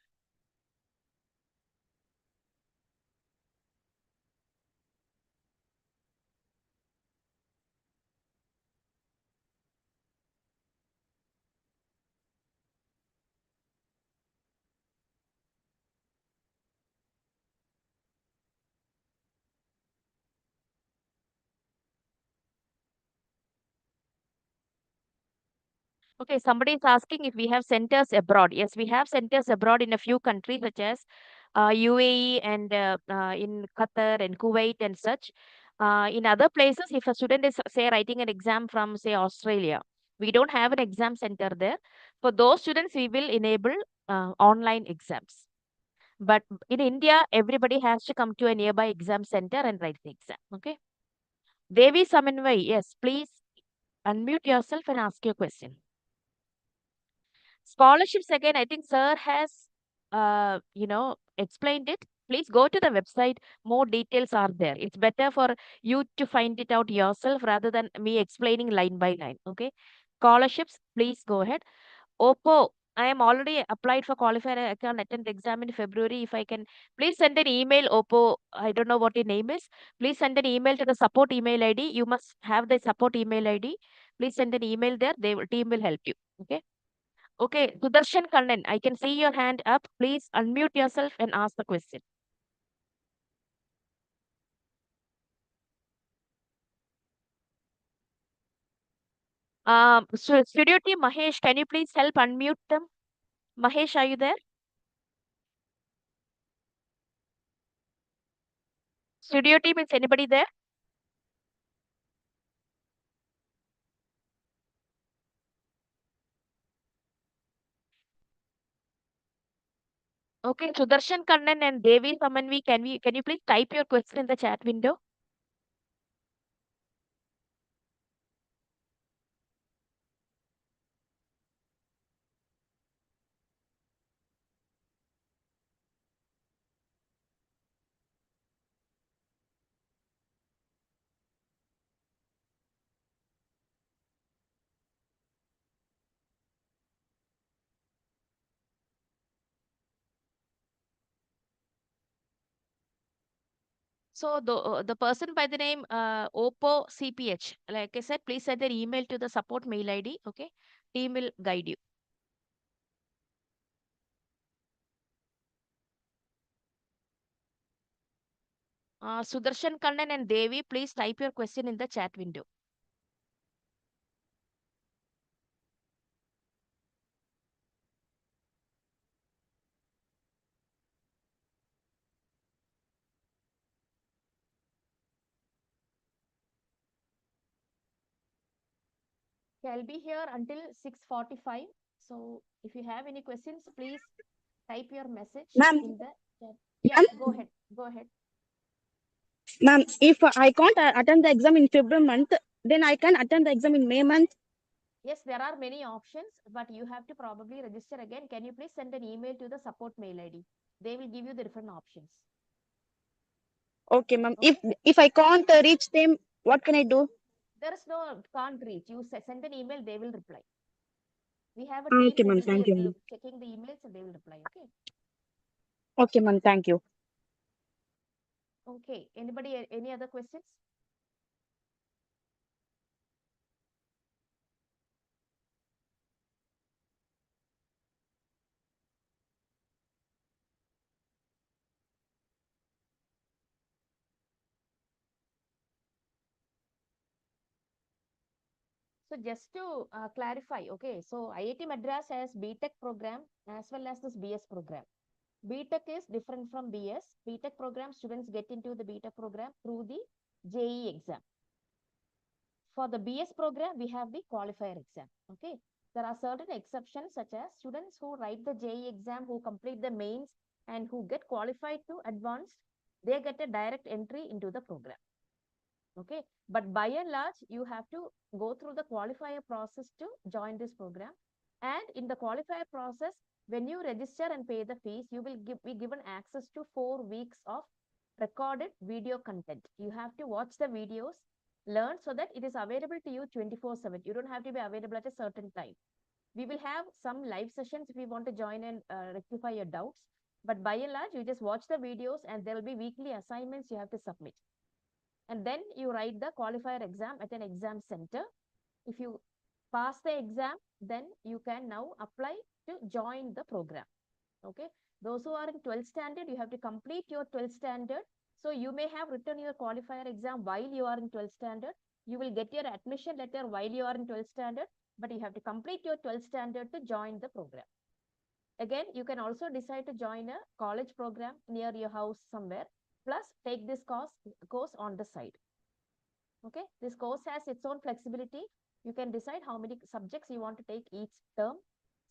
Okay, somebody is asking if we have centers abroad. Yes, we have centers abroad in a few countries such as UAE and in Qatar and Kuwait and such. In other places, if a student is, say, writing an exam from, say, Australia, We don't have an exam center there. For those students, we will enable online exams. But in India, everybody has to come to a nearby exam center and write the exam. Okay. Devi Samanvai, yes, please unmute yourself and ask your question. Scholarships, again, I think sir has, explained it. Please go to the website. More details are there. It's better for you to find it out yourself rather than me explaining line by line. Okay. Scholarships, please go ahead. Oppo, I am already applied for qualifier. I can attend the exam in February. If I can, please send an email. Oppo, I don't know what your name is. Please send an email to the support email ID. You must have the support email ID. Please send an email there. Team will help you. Okay. Okay, Sudarshan Kannan, I can see your hand up. Please unmute yourself and ask the question. Studio team, Mahesh, can you please help unmute them? Mahesh, are you there? Studio team, is anybody there? Okay, Sudarshan Kannan and Devi Samanvi, can you please type your question in the chat window? So the person by the name Oppo CPH, like I said, please send an email to the support mail ID. Okay, team will guide you. Sudarshan Kannan and Devi, please type your question in the chat window. Okay, I'll be here until 6:45. So if you have any questions, please type your message Ma'am, in the chat. Yeah, go ahead. Go ahead. ma'am, if I can't attend the exam in February month, then I can attend the exam in May month. Yes, there are many options, but you have to probably register again. Can you please send an email to the support mail ID? They will give you the different options. Okay, ma'am. If I can't reach them, what can I do? There is no can't reach. You send an email, they will reply. We have a Okay, team ma'am. that will Thank be you, ma'am. checking the emails and they will reply. Okay. Okay, ma'am. Thank you. Okay. Anybody, any other questions? So just to clarify, okay, so IIT Madras has BTech program as well as this BS program. BTech is different from BS. BTech program, students get into the BTech program through the JEE exam. For the BS program, we have the qualifier exam, okay. There are certain exceptions such as students who write the JEE exam, who complete the mains and who get qualified to advanced, they get a direct entry into the program. Okay, but by and large, you have to go through the qualifier process to join this program. And in the qualifier process, when you register and pay the fees, you will be given access to 4 weeks of recorded video content. You have to watch the videos, learn so that it is available to you 24/7. You don't have to be available at a certain time. We will have some live sessions if you want to join and rectify your doubts. But by and large, you just watch the videos and there will be weekly assignments you have to submit. And then you write the qualifier exam at an exam center. If you pass the exam, then you can now apply to join the program. Okay. Those who are in 12th standard, you have to complete your 12th standard. So you may have written your qualifier exam while you are in 12th standard. You will get your admission letter while you are in 12th standard, but you have to complete your 12th standard to join the program. Again, you can also decide to join a college program near your house somewhere, plus take this course on the side. Okay, this course has its own flexibility. You can decide how many subjects you want to take each term.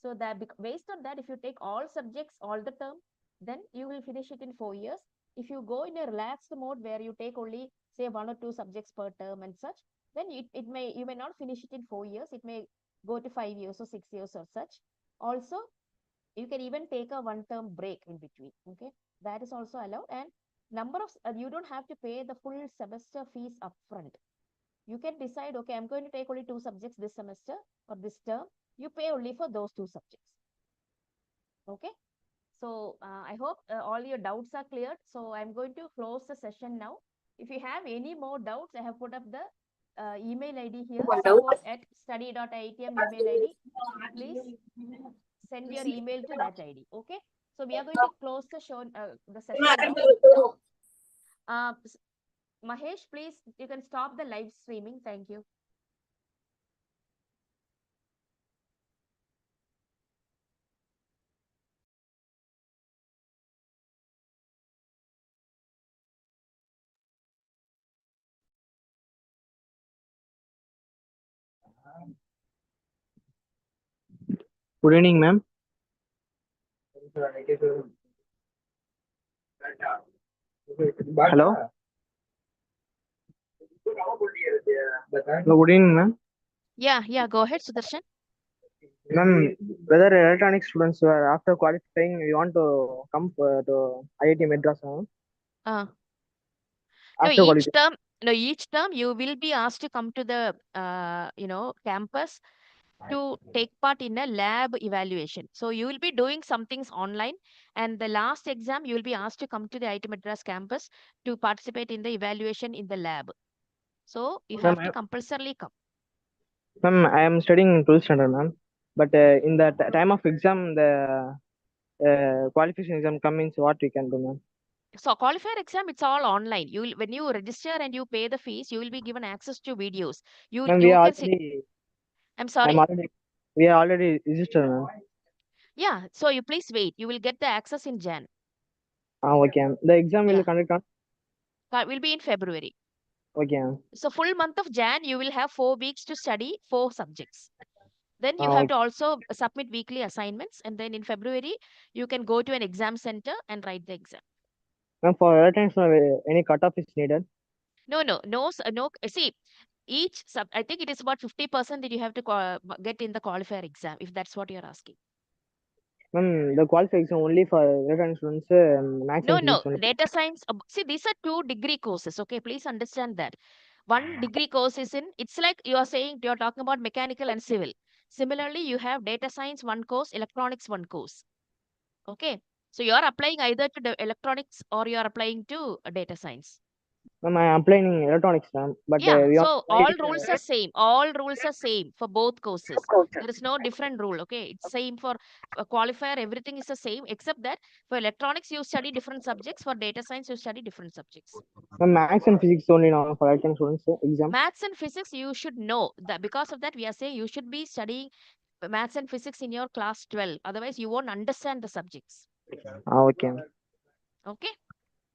So that based on that, if you take all subjects all the term, then you will finish it in 4 years. If you go in a relaxed mode where you take only say 1 or 2 subjects per term and such, then you may not finish it in 4 years. It may go to 5 years or 6 years or such. Also, you can even take a 1-term break in between. Okay, that is also allowed. And number of you don't have to pay the full semester fees upfront. You can decide, okay, I'm going to take only 2 subjects this semester or this term. You pay only for those 2 subjects. Okay. So I hope all your doubts are cleared. So I'm going to close the session now. If you have any more doubts, I have put up the email ID here, support@study.iitm email ID. Please send your email to that ID. Okay. So we are going to close the show, the session now. Mahesh, please, you can stop the live streaming. Thank you. Good evening, ma'am. Hello. Good evening, ma'am. Yeah, go ahead, Sudarshan. Ma'am, whether electronic students who are after qualifying, we want to come to IIT Madras, ma'am. No, each term you will be asked to come to the campus to take part in a lab evaluation. So you will be doing some things online, and the last exam you will be asked to come to the IIT Madras campus to participate in the evaluation in the lab. So you have to compulsorily come. Ma'am, I am studying in 12th standard, ma'am. But in the time of exam, the qualification exam comes, what we can do, ma'am? So qualifier exam, it's all online. When you register and you pay the fees, you will be given access to videos. Ma'am, You can see. I'm sorry. We are already registered, ma'am. Yeah, so you please wait. You will get the access in Jan. Okay. The exam will conduct on? Will be in February. Okay. So full month of Jan, you will have 4 weeks to study 4 subjects. Then you have to also submit weekly assignments, and then in February you can go to an exam center and write the exam. Ma'am, for attendance, any cutoff is needed? No. See, I think it is about 50% that you have to get in the qualifier exam, if that's what you're asking. Ma'am, the qualifier exam only for electronic students, maths and No, physics only. data science. See, these are 2 degree courses. Okay, please understand that. One degree course is it's like you're talking about mechanical and civil. Similarly, you have data science 1 course, electronics 1 course. Okay, so you are applying either to the electronics or you are applying to data science. Ma'am, I am applying electronics, ma'am. But so all rules are same. All rules are same for both courses. There is no different rule. Okay, it's same for qualifier. Everything is the same except that for electronics you study different subjects. For data science you study different subjects. Ma'am, maths and physics only now for electronic students exam. Maths and physics you should know that. Because of that we are saying you should be studying maths and physics in your class 12. Otherwise you won't understand the subjects. Okay. Okay.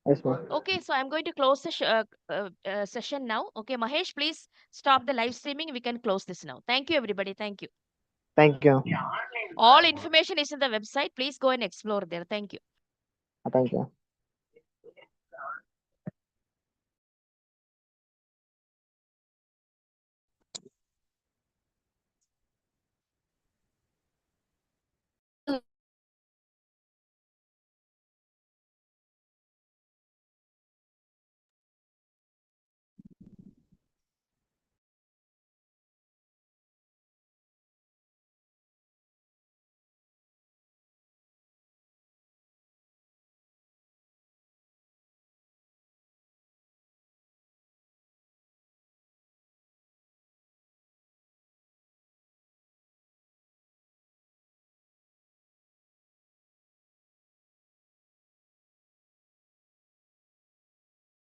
Yes, ma'am. Okay, so I'm going to close the session now. Okay, Mahesh, please stop the live streaming. We can close this now. Thank you, everybody. Thank you. Thank you. All information is in the website. Please go and explore there. Thank you. Thank you.